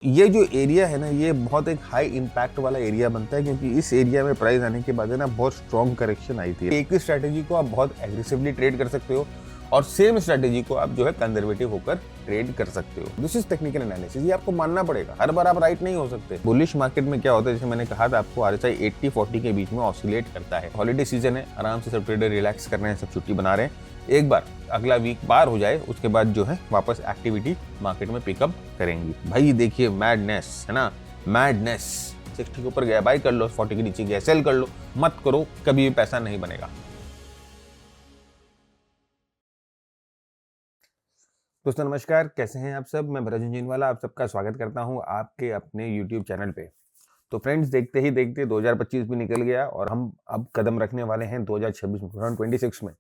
ये जो एरिया है ना, ये बहुत एक हाई इम्पैक्ट वाला एरिया बनता है, क्योंकि इस एरिया में प्राइस आने के बाद है ना बहुत स्ट्रॉन्ग करेक्शन आई थी। एक ही स्ट्रैटेजी को आप बहुत एग्रेसिवली ट्रेड कर सकते हो और सेम स्ट्रैटेजी को आप जो है कंजर्वेटिव होकर ट्रेड कर सकते हो। दिस इज टेक्निकल एनालिसिस, ये आपको मानना पड़ेगा। हर बार आप राइट नहीं हो सकते। बुलिश मार्केट में क्या होता है, जैसे मैंने कहा था आपको, आरएसआई 80-40 के बीच में ऑसिलेट करता है। हॉलीडे सीजन है, आराम से सब ट्रेडर रिलैक्स कर रहे हैं, सब छुट्टी बना रहे हैं। एक बार अगला वीक पार हो जाए उसके बाद जो है वापस एक्टिविटी मार्केट में पिकअप करेंगी। भाई देखिए मैडनेस है ना, मैडनेस। 60 के ऊपर गया बाय कर लो, 40 के नीचे गया सेल कर लो, मत करो, कभी भी पैसा नहीं बनेगा। दोस्तों नमस्कार, कैसे हैं आप सब। मैं भरत झुंझुनवाला आप सबका स्वागत करता हूं आपके अपने YouTube चैनल पे। तो फ्रेंड्स, देखते ही देखते 2025 भी निकल गया और हम अब कदम रखने वाले हैं 2026 में, 2026 में।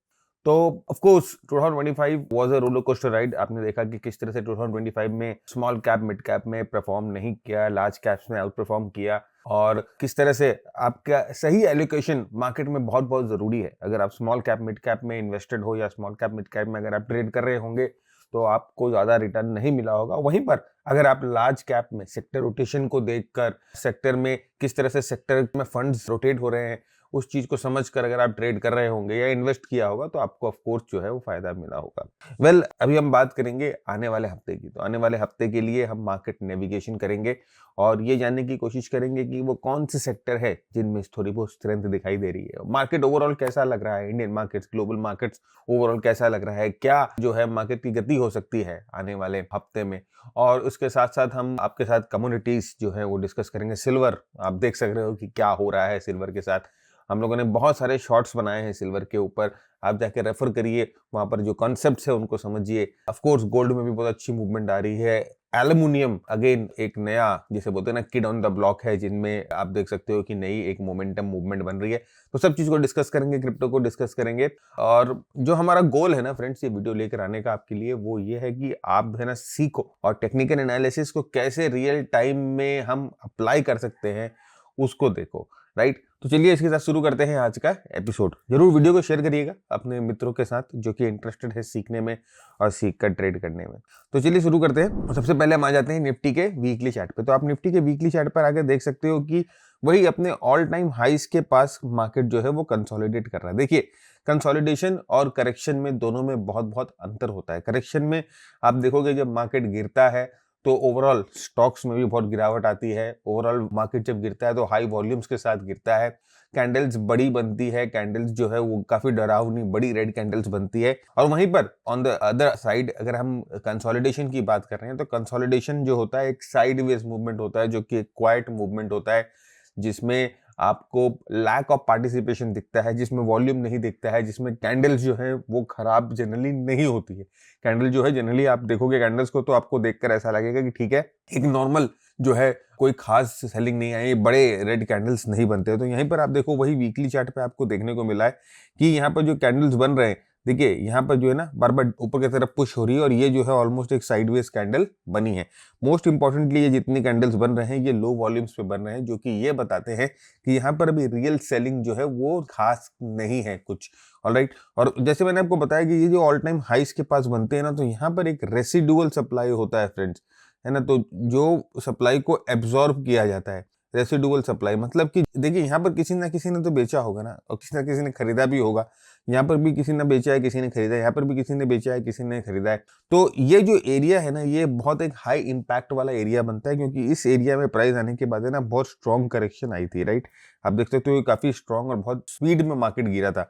तो of course 2025 was a roller coaster ride. आपने देखा कि किस तरह से 2025 में स्मॉल कैप मिड कैप में परफॉर्म नहीं किया, लार्ज कैप्स में आउट परफॉर्म किया, और किस तरह से आपका सही एलोकेशन मार्केट में बहुत बहुत जरूरी है। अगर आप स्मॉल कैप मिड कैप में इन्वेस्टेड हो या स्मॉल कैप मिड कैप में अगर आप ट्रेड कर रहे होंगे तो आपको ज्यादा रिटर्न नहीं मिला होगा। वहीं पर अगर आप लार्ज कैप में सेक्टर रोटेशन को देखकर, सेक्टर में किस तरह से सेक्टर में फंड्स रोटेट हो रहे हैं, उस चीज को समझकर अगर आप ट्रेड कर रहे होंगे या इन्वेस्ट किया होगा तो आपको ऑफ कोर्स जो है वो फायदा मिला होगा। अभी हम बात करेंगे आने वाले हफ्ते की। तो आने वाले हफ्ते के लिए हम मार्केट नेविगेशन करेंगे और ये जानने की कोशिश करेंगे कि वो कौन से सेक्टर है जिनमें थोड़ी बहुत स्ट्रेंथ दिखाई दे रही है। मार्केट ओवरऑल कैसा लग रहा है, Indian markets, global markets overall कैसा लग रहा है, क्या जो है मार्केट की गति हो सकती है आने वाले हफ्ते में। और उसके साथ साथ हम आपके साथ कम्युनिटीज जो है वो डिस्कस करेंगे। सिल्वर, आप देख सक रहे हो कि क्या हो रहा है सिल्वर के साथ। हम लोगों ने बहुत सारे शॉर्ट्स बनाए हैं सिल्वर के ऊपर, आप जाके रेफर करिए, वहां पर जो कॉन्सेप्ट्स है उनको समझिए। ऑफ कोर्स गोल्ड में भी बहुत अच्छी मूवमेंट आ रही है। एल्युमिनियम अगेन एक नया, जिसे बोलते हैं ना, किड ऑन द ब्लॉक है, जिनमें आप देख सकते हो कि नई एक मोमेंटम मूवमेंट बन रही है। तो सब चीज को डिस्कस करेंगे, क्रिप्टो को डिस्कस करेंगे। और जो हमारा गोल है ना फ्रेंड्स, ये वीडियो लेकर आने का आपके लिए, वो ये है कि आप है ना सीखो और टेक्निकल एनालिसिस को कैसे रियल टाइम में हम अप्लाई कर सकते हैं उसको देखो, राइट। तो चलिए इसके साथ शुरू करते हैं आज का एपिसोड। जरूर वीडियो को शेयर करिएगा अपने मित्रों के साथ जो कि इंटरेस्टेड है सीखने में और सीख कर ट्रेड करने में। तो चलिए शुरू करते हैं। सबसे पहले हम आ जाते हैं निफ्टी के वीकली चार्ट पे। तो आप निफ्टी के वीकली चार्ट पर आकर देख सकते हो कि वही अपने ऑल टाइम हाइस के पास मार्केट जो है वो कंसोलिडेट कर रहा है। देखिए, कंसोलिडेशन और करेक्शन में दोनों में बहुत बहुत अंतर होता है। करेक्शन में आप देखोगे जब मार्केट गिरता है तो ओवरऑल स्टॉक्स में भी बहुत गिरावट आती है। ओवरऑल मार्केट जब गिरता है तो हाई वॉल्यूम्स के साथ गिरता है, कैंडल्स बड़ी बनती है, कैंडल्स जो है वो काफी डरावनी बड़ी रेड कैंडल्स बनती है। और वहीं पर ऑन द अदर साइड अगर हम कंसोलिडेशन की बात कर रहे हैं तो कंसोलिडेशन जो होता है एक साइडवेज मूवमेंट होता है, जो कि क्वाइट मूवमेंट होता है, जिसमें आपको लैक ऑफ पार्टिसिपेशन दिखता है, जिसमें वॉल्यूम नहीं दिखता है, जिसमें कैंडल्स जो है वो खराब जनरली नहीं होती है। कैंडल जो है जनरली आप देखोगे कैंडल्स को तो आपको देखकर ऐसा लगेगा कि ठीक है, एक नॉर्मल जो है कोई खास सेलिंग नहीं आई, बड़े रेड कैंडल्स नहीं बनते। तो यहीं पर आप देखो वही वीकली चार्ट पे आपको देखने को मिला है कि यहाँ पर जो कैंडल्स बन रहे हैं, देखिए यहाँ पर जो है ना बार बार ऊपर की तरफ पुश हो रही है और ये जो है ऑलमोस्ट एक साइडवेज कैंडल बनी है। मोस्ट इंपॉर्टेंटली ये जितनी कैंडल्स बन रहे हैं ये लो वॉल्यूम्स पे बन रहे हैं, जो कि ये बताते हैं कि यहाँ पर अभी रियल सेलिंग जो है वो खास नहीं है कुछ। ऑलराइट। और जैसे मैंने आपको बताया कि ये जो ऑल टाइम हाइस के पास बनते हैं ना, तो यहाँ पर एक रेसिडुअल सप्लाई होता है फ्रेंड्स, है ना। तो जो सप्लाई को एब्जॉर्ब किया जाता है, रेसिडुअल सप्लाई मतलब कि देखिए यहाँ पर किसी ना किसी ने तो बेचा होगा ना, और किसी ना किसी ने खरीदा भी होगा। यहाँ पर भी किसी ने बेचा है, किसी ने खरीदा है, यहाँ पर भी किसी ने बेचा है, किसी ने खरीदा है। तो ये जो एरिया है ना, ये बहुत एक हाई इम्पैक्ट वाला एरिया बनता है, क्योंकि इस एरिया में प्राइस आने के बाद है ना बहुत स्ट्रॉन्ग करेक्शन आई थी, राइट। आप देख सकते हो काफी स्ट्रॉन्ग और बहुत स्पीड में मार्केट गिरा था।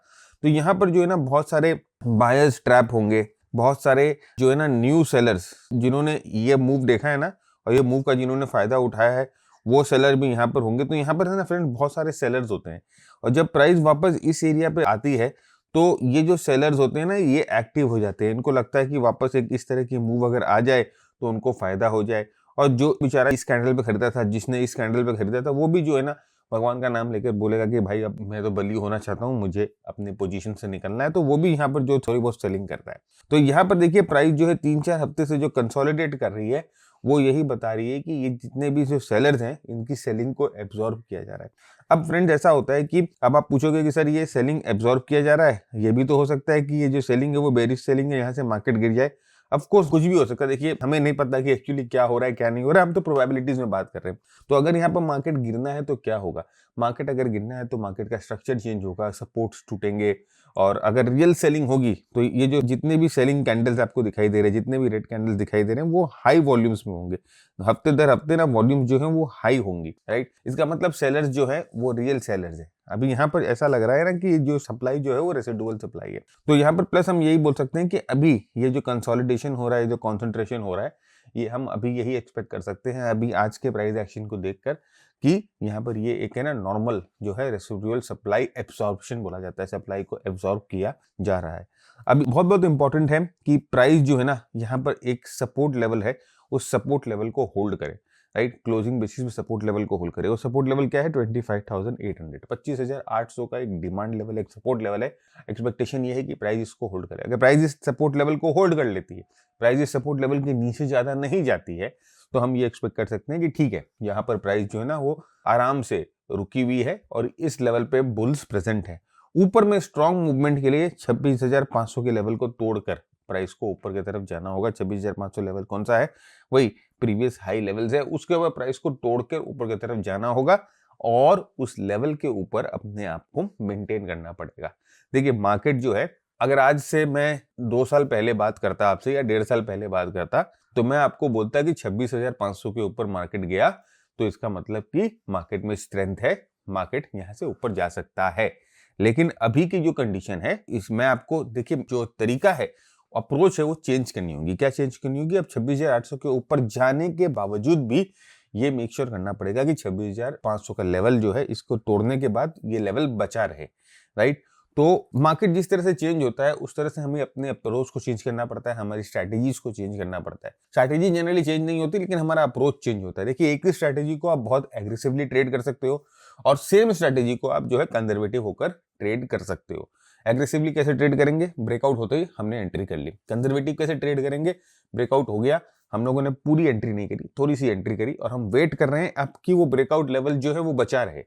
तो यहाँ पर जो है ना बहुत सारे बायर्स ट्रैप होंगे, बहुत सारे जो है ना न्यू सेलर्स जिन्होंने ये मूव देखा है ना, और ये मूव का जिन्होंने फायदा उठाया है, वो सेलर भी यहाँ पर होंगे। तो यहाँ पर है ना फ्रेंड बहुत सारे सेलर्स होते हैं, और जब प्राइस वापस इस एरिया पे आती है तो ये जो सेलर्स होते हैं ना ये एक्टिव हो जाते हैं। इनको लगता है कि वापस एक इस तरह की मूव अगर आ जाए तो उनको फायदा हो जाए। और जो बेचारा इस कैंडल पे खरीदा था, जिसने इस कैंडल पे खरीदा था, वो भी जो है ना भगवान का नाम लेकर बोलेगा कि भाई अब मैं तो बली होना चाहता हूँ, मुझे अपनी पोजीशन से निकलना है। तो वो भी यहाँ पर जो थोड़ी बहुत सेलिंग करता है। तो यहाँ पर देखिए प्राइस जो है 3-4 हफ्ते से जो कंसोलिडेट कर रही है वो यही बता रही है कि ये जितने भी जो सेलर्स हैं इनकी सेलिंग को एब्जॉर्ब किया जा रहा है। अब फ्रेंड ऐसा होता है कि अब आप पूछोगे कि सर ये सेलिंग एब्जॉर्ब किया जा रहा है, ये भी तो हो सकता है कि ये जो सेलिंग है वो बेरिश सेलिंग है, यहाँ से मार्केट गिर जाए। ऑफ कोर्स कुछ भी हो सकता है, देखिए हमें नहीं पता कि एक्चुअली क्या हो रहा है क्या नहीं हो रहा है, हम तो प्रोबेबिलिटीज में बात कर रहे हैं। तो अगर यहाँ पर मार्केट गिरना है तो क्या होगा, मार्केट अगर गिरना है तो मार्केट का स्ट्रक्चर चेंज होगा, सपोर्ट्स टूटेंगे, और अगर रियल सेलिंग होगी तो ये जो जितने भी सेलिंग कैंडल्स आपको दिखाई दे रहे हैं, जितने भी रेड कैंडल्स दिखाई दे रहे हैं, वो हाई वॉल्यूम्स में होंगे, हफ्ते दर हफ्ते ना वॉल्यूम जो है वो हाई होंगी, राइट। इसका मतलब सेलर्स जो है वो रियल सेलर्स है। अभी यहाँ पर ऐसा लग रहा है ना कि जो सप्लाई जो है वो रेसिडुअल सप्लाई है। तो यहाँ पर प्लस हम यही बोल सकते हैं कि अभी ये जो कंसोलिडेशन हो रहा है, जो कॉन्सेंट्रेशन हो रहा है, ये हम अभी यही एक्सपेक्ट कर सकते हैं अभी आज के प्राइस एक्शन को देखकर, कि यहाँ पर ये एक है ना नॉर्मल जो है रेसिडुअल सप्लाई एब्सॉर्प्शन बोला जाता है, सप्लाई को एब्सॉर्ब किया जा रहा है। अभी बहुत बहुत इंपॉर्टेंट है कि प्राइस जो है ना यहाँ पर एक सपोर्ट लेवल है, उस सपोर्ट लेवल को होल्ड करे, राइट। क्लोजिंग बेसिस पे सपोर्ट लेवल को होल्ड करे, और सपोर्ट लेवल क्या है 25,800, 25,800 का एक डिमांड लेवल, एक सपोर्ट लेवल है। एक्सपेक्टेशन ये है कि प्राइस इसको होल्ड करे। अगर प्राइस इस सपोर्ट लेवल को होल्ड कर लेती है, प्राइस इस सपोर्ट लेवल के नीचे ज्यादा नहीं जाती है, तो हम ये एक्सपेक्ट कर सकते हैं कि ठीक है, यहाँ पर प्राइस जो है ना वो आराम से रुकी हुई है और इस लेवल पे बुल्स प्रेजेंट है। ऊपर में स्ट्रॉन्ग मूवमेंट के लिए 26,500 के लेवल को तोड़कर प्राइस को ऊपर की तरफ जाना होगा। 26,500 लेवल कौन सा है, वही प्रीवियस हाई लेवल्स है, उसके ऊपर प्राइस को तोड़कर ऊपर की तरफ जाना होगा और उस लेवल के ऊपर अपने आप को मेंटेन करना पड़ेगा। देखिए मार्केट जो है, अगर आज से मैं 2 साल पहले बात करता आपसे या 1.5 साल पहले बात करता, तो मैं आपको बोलता कि 26,500 के ऊपर मार्केट गया तो इसका मतलब कि मार्केट में स्ट्रेंथ है, मार्केट यहां से ऊपर जा सकता है। लेकिन अभी की जो कंडीशन है, इसमें आपको देखिए जो तरीका है, अप्रोच है, वो चेंज करनी होगी। क्या चेंज करनी होगी, अब 26,800 के ऊपर जाने के बावजूद भी ये मेक श्योर करना पड़ेगा कि 26,500 का लेवल जो है, इसको तोड़ने के बाद ये लेवल बचा रहे, राइट। तो मार्केट जिस तरह से चेंज होता है उस तरह से हमें अपने अप्रोच को चेंज करना पड़ता है, हमारी स्ट्रैटेजीज को चेंज करना पड़ता है। स्ट्रैटेजी जनरली चेंज नहीं होती, लेकिन हमारा अप्रोच चेंज होता है। देखिए एक ही स्ट्रैटेजी को आप बहुत एग्रेसिवली ट्रेड कर सकते हो और सेम स्ट्रैटेजी को आप जो है कंजर्वेटिव होकर ट्रेड कर सकते हो। एग्रेसिवली कैसे ट्रेड करेंगे, ब्रेकआउट होते ही हमने एंट्री कर ली। कंजर्वेटिव कैसे ट्रेड करेंगे, ब्रेकआउट हो गया, हम लोगों ने पूरी एंट्री नहीं करी, थोड़ी सी एंट्री करी और हम वेट कर रहे हैं अब कि वो ब्रेकआउट लेवल जो है वो बचा रहे,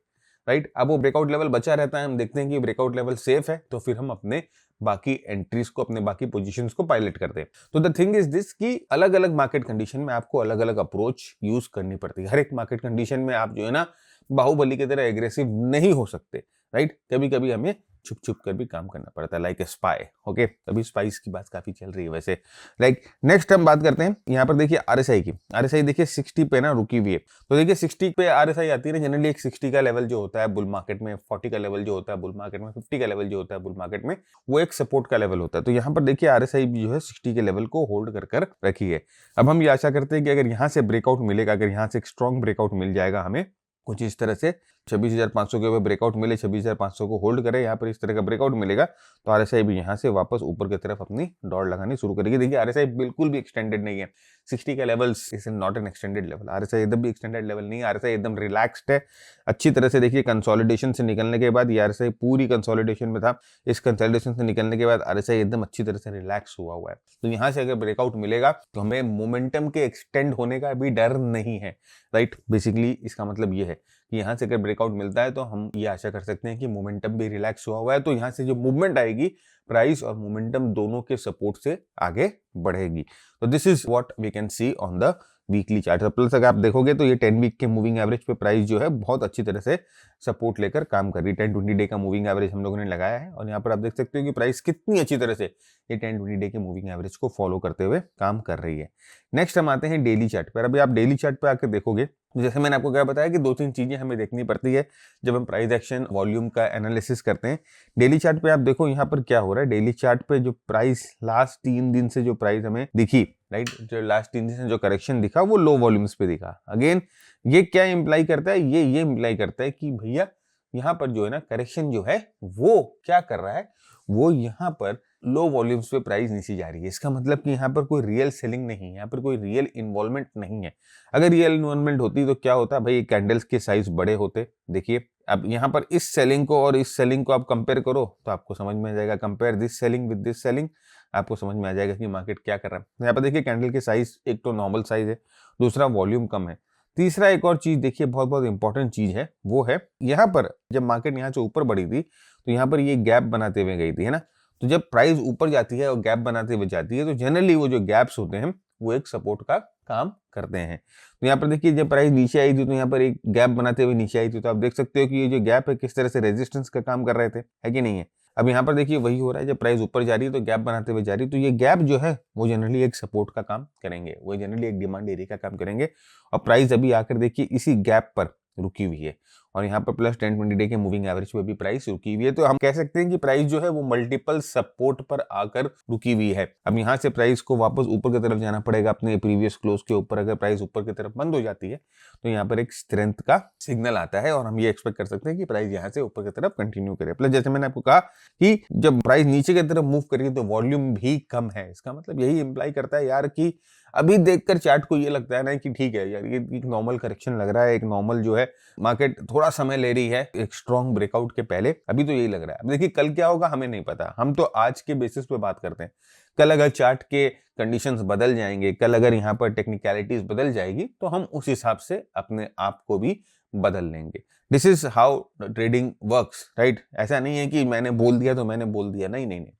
राइट। अब वो ब्रेकआउट लेवल बचा रहता है, हम देखते हैं कि ब्रेकआउट लेवल सेफ है, तो फिर हम अपने बाकी एंट्रीज को, अपने बाकी पोजीशंस को पायलट करते हैं। तो द थिंग इज दिस कि अलग अलग मार्केट कंडीशन में आपको अलग अलग अप्रोच यूज करनी पड़ती है। हर एक मार्केट कंडीशन में आप जो है ना बाहुबली की तरह एग्रेसिव नहीं हो सकते, राइट। कभी कभी हमें छुप छुप कर भी काम करना पड़ता है, लाइक ए स्पाई। ओके, अभी स्पाइस की बात काफी चल रही है वैसे। लाइक नेक्स्ट हम बात करते हैं यहाँ पर, देखिए आरएसआई की। आरएसआई देखिए 60 पे ना रुकी हुई है। तो देखिए 60 पे आरएसआई आती है ना, जनरली एक 60 का लेवल जो होता है बुल मार्केट में, 40 का लेवल जो होता है बुल मार्केट में, 50 का लेवल जो होता है बुल मार्केट में, वो एक सपोर्ट का लेवल होता है। तो यहाँ पर देखिए आरएसआई जो है 60 के लेवल को होल्ड कर रखी है। अब हम ये आशा करते हैं कि अगर यहाँ से ब्रेकआउट मिलेगा, अगर यहाँ से एक स्ट्रॉन्ग ब्रेकआउट मिल जाएगा हमें कुछ इस तरह से, 26,500 के ऊपर ब्रेकआउट मिले, 26,500 को होल्ड करे, यहाँ पर इस तरह का ब्रेकआउट मिलेगा, तो आरएसआई भी यहाँ से वापस ऊपर की तरफ अपनी दौड़ लगानी शुरू करेगी। देखिए आरएसआई बिल्कुल भी एक्सटेंडेड नहीं है, 60 का level is not an extended level. RSI एकदम भी एक्सटेंडेड लेवल नहीं है, आरएसआई एकदम रिलैक्स्ड है अच्छी तरह से। देखिए कंसोलिडेशन से निकलने के बाद ये आरएसआई पूरी कंसोलिडेशन में था, इस कंसोलिडेशन से निकलने के बाद आरएसआई एकदम अच्छी तरह से रिलैक्स हुआ है। तो यहाँ से अगर ब्रेकआउट मिलेगा तो हमें मोमेंटम के एक्सटेंड होने का भी डर नहीं है, राइट। बेसिकली इसका मतलब ये है कि यहाँ से अगर ब्रेकआउट मिलता है तो हम ये आशा कर सकते हैं कि मोमेंटम भी रिलैक्स हुआ है, तो यहाँ से जो मूवमेंट आएगी प्राइस और मोमेंटम दोनों के सपोर्ट से आगे बढ़ेगी। तो this is what we can see on the weekly chart. Plus अगर आप देखोगे तो ये 10 वीक के मूविंग एवरेज पे प्राइस जो है बहुत अच्छी तरह से सपोर्ट लेकर काम कर रही है। 10-20 डे का मूविंग एवरेज हम लोगों ने लगाया है और यहाँ पर आप देख सकते हो कि प्राइस कितनी अच्छी तरह से ये 10-20 डे के मूविंग एवरेज को फॉलो करते हुए काम कर रही है। नेक्स्ट हम आते हैं डेली चार्ट पर। अभी आप डेली चार्ट पे आकर देखोगे, जैसे मैंने आपको क्या बताया कि 2-3 चीजें हमें देखनी पड़ती है जब हम प्राइस एक्शन वॉल्यूम का एनालिसिस करते हैं। डेली चार्ट पे आप देखो यहाँ पर क्या हो रहा है। डेली चार्ट पे जो प्राइस लास्ट 3 दिन से जो प्राइस हमें दिखी, राइट, जो लास्ट 3 दिन से जो करेक्शन दिखा वो लो वॉल्यूम्स पे दिखा। अगेन ये क्या इंप्लाई करता है, ये इंप्लाई करता है कि भैया यहाँ पर जो है ना करेक्शन जो है वो क्या कर रहा है, वो यहाँ पर लो वॉल्यूम्स पे प्राइस नीचे जा रही है। इसका मतलब कि यहाँ पर कोई रियल सेलिंग नहीं है, यहाँ पर कोई रियल इन्वॉल्वमेंट नहीं है। अगर रियल इन्वॉल्वमेंट होती तो क्या होता भाई, कैंडल्स के साइज बड़े होते। देखिए अब यहाँ पर इस सेलिंग को और इस सेलिंग को आप कंपेयर करो तो आपको समझ में आ जाएगा, compare this selling with this selling, आपको समझ में आ जाएगा कि मार्केट क्या कर रहा है। यहाँ पर देखिए कैंडल के साइज, एक तो नॉर्मल साइज है, दूसरा वॉल्यूम कम है, तीसरा एक और चीज देखिए बहुत बहुत इंपॉर्टेंट चीज है, वो है यहाँ पर जब मार्केट यहाँ से ऊपर बढ़ी थी तो यहाँ पर ये गैप बनाते हुए गई थी, है ना। तो जब प्राइस ऊपर जाती है और गैप बनाते हुए जाती है तो जनरली वो जो गैप्स होते हैं वो एक सपोर्ट का काम करते हैं। तो यहाँ पर देखिए जब प्राइस नीचे आई थी तो यहाँ पर एक गैप बनाते हुए नीचे आई थी, तो आप देख सकते हो कि ये जो गैप है किस तरह से रेजिस्टेंस का काम कर रहे थे, है कि नहीं है। अब यहाँ पर देखिए वही हो रहा है, जब प्राइस ऊपर जा रही है तो गैप बनाते हुए जा रही है, तो ये गैप जो है वो जनरली एक सपोर्ट का काम करेंगे, वो जनरली एक डिमांड एरिया का काम करेंगे। और प्राइस अभी आकर देखिए इसी गैप पर रुकी हुई है और यहाँ पर प्लस 10-20 डे के मूविंग एवरेज पे भी प्राइस रुकी हुई है। तो हम कह सकते हैं कि प्राइस जो है वो मल्टीपल सपोर्ट पर आकर रुकी हुई है। अब यहाँ से प्राइस को वापस ऊपर की तरफ जाना पड़ेगा अपने प्रीवियस क्लोज के ऊपर। अगर प्राइस ऊपर की तरफ बंद हो जाती है तो यहाँ पर एक स्ट्रेंथ का सिग्नल आता है और हम ये एक्सपेक्ट कर सकते हैं कि प्राइस यहाँ से ऊपर की तरफ कंटिन्यू करे। प्लस जैसे मैंने आपको कहा कि जब प्राइस नीचे की तरफ मूव करेगी तो वॉल्यूम भी कम है, इसका मतलब यही इंप्लाई करता है यार कि अभी देखकर चार्ट को ये लगता है ना कि ठीक है यार ये एक नॉर्मल करेक्शन लग रहा है, एक नॉर्मल जो है मार्केट थोड़ा समय ले रही है एक स्ट्रॉन्ग ब्रेकआउट के पहले, अभी तो यही लग रहा है। अब देखिए कल क्या होगा हमें नहीं पता, हम तो आज के बेसिस पे बात करते हैं। कल अगर चार्ट के कंडीशंस बदल जाएंगे, कल अगर यहाँ पर टेक्निकलिटीज बदल जाएगी तो हम उस हिसाब से अपने आप को भी बदल लेंगे। This is how trading works, right. ऐसा नहीं है कि मैंने बोल दिया तो मैंने बोल दिया, नहीं नहीं नहीं।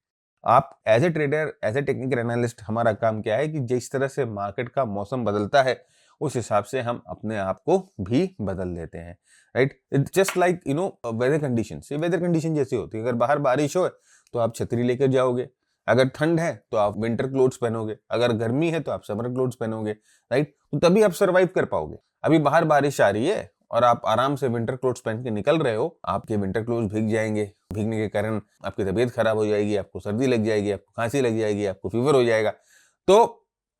आप as a trader, as a technical analyst, हमारा काम क्या है कि जिस तरह से मार्केट का मौसम बदलता है उस हिसाब से हम अपने आप को भी बदल लेते हैं, right. It's just like you know whether condition. ये वेदर कंडीशन जैसी होती है, अगर बाहर बारिश हो तो आप छतरी लेकर जाओगे, अगर ठंड है तो आप विंटर क्लोथ्स पहनोगे, अगर गर्मी है तो आप समर क्लोथ्स पहनोगे, राइट। तो तभी आप सर्वाइव कर पाओगे। अभी बाहर बारिश आ रही है और आप आराम से विंटर क्लोथ्स पहन के निकल रहे हो, आपके विंटर क्लोथ्स भीग जाएंगे, भीगने के कारण आपकी तबीयत खराब हो जाएगी, आपको सर्दी लग जाएगी, आपको खांसी लग जाएगी, आपको फीवर हो जाएगा। तो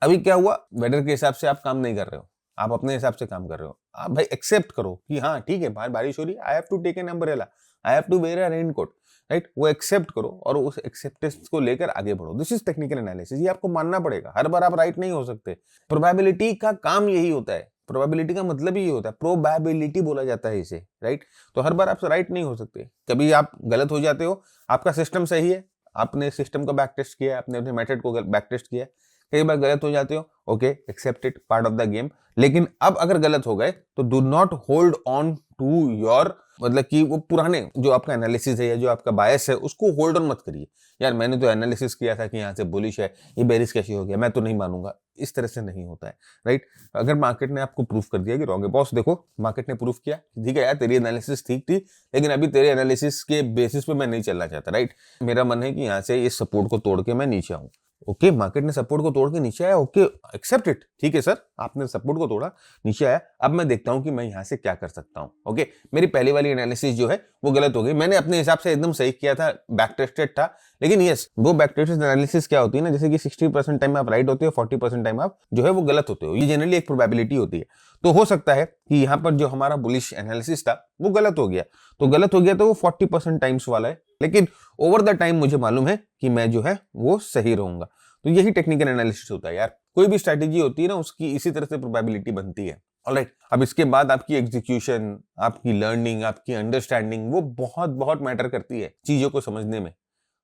अभी क्या हुआ, वेदर के हिसाब से आप काम नहीं कर रहे हो, आप अपने हिसाब से काम कर रहे हो। आप भाई एक्सेप्ट करो कि हाँ ठीक है बाहर बारिश हो रही है, I have to take an umbrella, I have to wear a raincoat, right. वो एक्सेप्ट करो और उस एक्सेप्टेंस को लेकर आगे बढ़ो। This is technical analysis. ये आपको मानना पड़ेगा, हर बार आप राइट नहीं हो सकते। प्रोबेबिलिटी का काम यही होता है, प्रोबेबिलिटी का मतलब ही होता है, प्रोबेबिलिटी बोला जाता है इसे, राइट। तो हर बार आप राइट नहीं हो सकते, कभी आप गलत हो जाते हो। आपका सिस्टम सही है, आपने सिस्टम को बैक टेस्ट किया है, आपने अपने मेथड को बैक टेस्ट किया है, कई बार गलत हो जाते हो, okay accept it, part of the game. लेकिन अब अगर गलत हो गए तो do not hold on to your, मतलब कि वो पुराने जो आपका एनालिसिस है या जो आपका बायस है उसको होल्ड ऑन मत करिए। यार मैंने तो एनालिसिस किया था कि यहाँ से बुलिश है, ये बेरिश कैसे हो गया, मैं तो नहीं मानूंगा। इस तरह से नहीं होता है, राइट। अगर मार्केट ने आपको प्रूफ कर दिया कि रॉन्ग है, बॉस देखो मार्केट ने प्रूफ किया, ठीक है यार तेरी एनालिसिस ठीक थी, लेकिन अभी तेरे एनालिसिस के बेसिस पे मैं नहीं चलना चाहता, राइट। मेरा मन है कि यहाँ से इस सपोर्ट को तोड़ के मैं नीचे आऊँ। ओके मार्केट ने सपोर्ट को तोड़ के नीचे आया, ओके एक्सेप्ट इट, ठीक है सर आपने सपोर्ट को तोड़ा, नीचे आया, अब मैं देखता हूं कि मैं यहां से क्या कर सकता हूं। ओके मेरी पहली वाली एनालिसिस जो है वो गलत हो गई, मैंने अपने हिसाब से एकदम सही किया था, बैक टेस्टेड था। लेकिन यस वो बैक टेस्टेड एनालिसिस क्या होती है ना, जैसे कि 60% टाइम आप राइट होते हो, 40% टाइम आप जो है वो गलत होते हो, ये जनरली एक प्रोबेबिलिटी होती है। तो हो सकता है कि यहाँ पर जो हमारा बुलिश एनालिसिस था वो गलत हो गया, तो गलत हो गया तो वो 40% टाइम्स वाला है, लेकिन ओवर द टाइम मुझे मालूम है कि मैं जो है वो सही रहूंगा। तो यही टेक्निकल एनालिसिस होता है यार। कोई भी स्ट्रैटेजी होती है ना उसकी इसी तरह से प्रोबेबिलिटी बनती है, ऑलराइट। अब इसके बाद आपकी एग्जीक्यूशन, आपकी लर्निंग, आपकी अंडरस्टैंडिंग वो बहुत बहुत मैटर करती है चीजों को समझने में,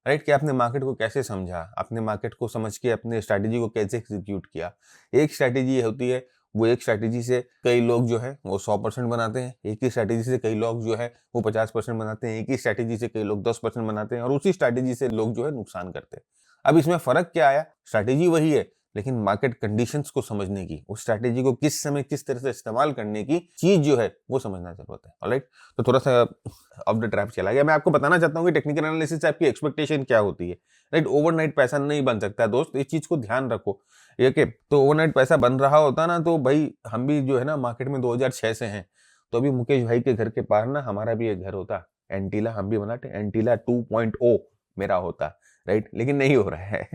राइट। कि आपने मार्केट को कैसे समझा, आपने मार्केट को समझ के अपने स्ट्रैटेजी को कैसे एग्जीक्यूट किया। एक स्ट्रैटेजी होती है, वो एक स्ट्रैटेजी से कई लोग जो है वो 100% बनाते हैं, एक ही स्ट्रैटेजी से कई लोग जो है वो 50% बनाते हैं, एक ही स्ट्रैटेजी से कई लोग 10% बनाते हैं और उसी स्ट्रैटेजी से लोग जो है नुकसान करते हैं। अब इसमें फर्क क्या आया, स्ट्रैटेजी वही है लेकिन मार्केट कंडीशंस को समझने की, उस स्ट्रैटेजी को किस समय किस तरह से इस्तेमाल करने की चीज जो है वो समझना जरूरत है, ऑलराइट। तो थोड़ा सा ऑफ द ट्रैप चला गया। मैं आपको बताना चाहता हूँ कि टेक्निकल एनालिसिस से आपकी एक्सपेक्टेशन क्या होती है, राइट। ओवरनाइट पैसा नहीं बन सकता है दोस्त, इस चीज को ध्यान रखो। ओके तो ओवरनाइट पैसा बन रहा होता ना तो भाई हम भी जो है ना मार्केट में 2006 से हैं, तो अभी मुकेश भाई के घर के पार ना हमारा भी एक घर होता, एंटीला, हम भी बनाते एंटीला 2.0 मेरा होता, राइट। लेकिन नहीं हो रहा है,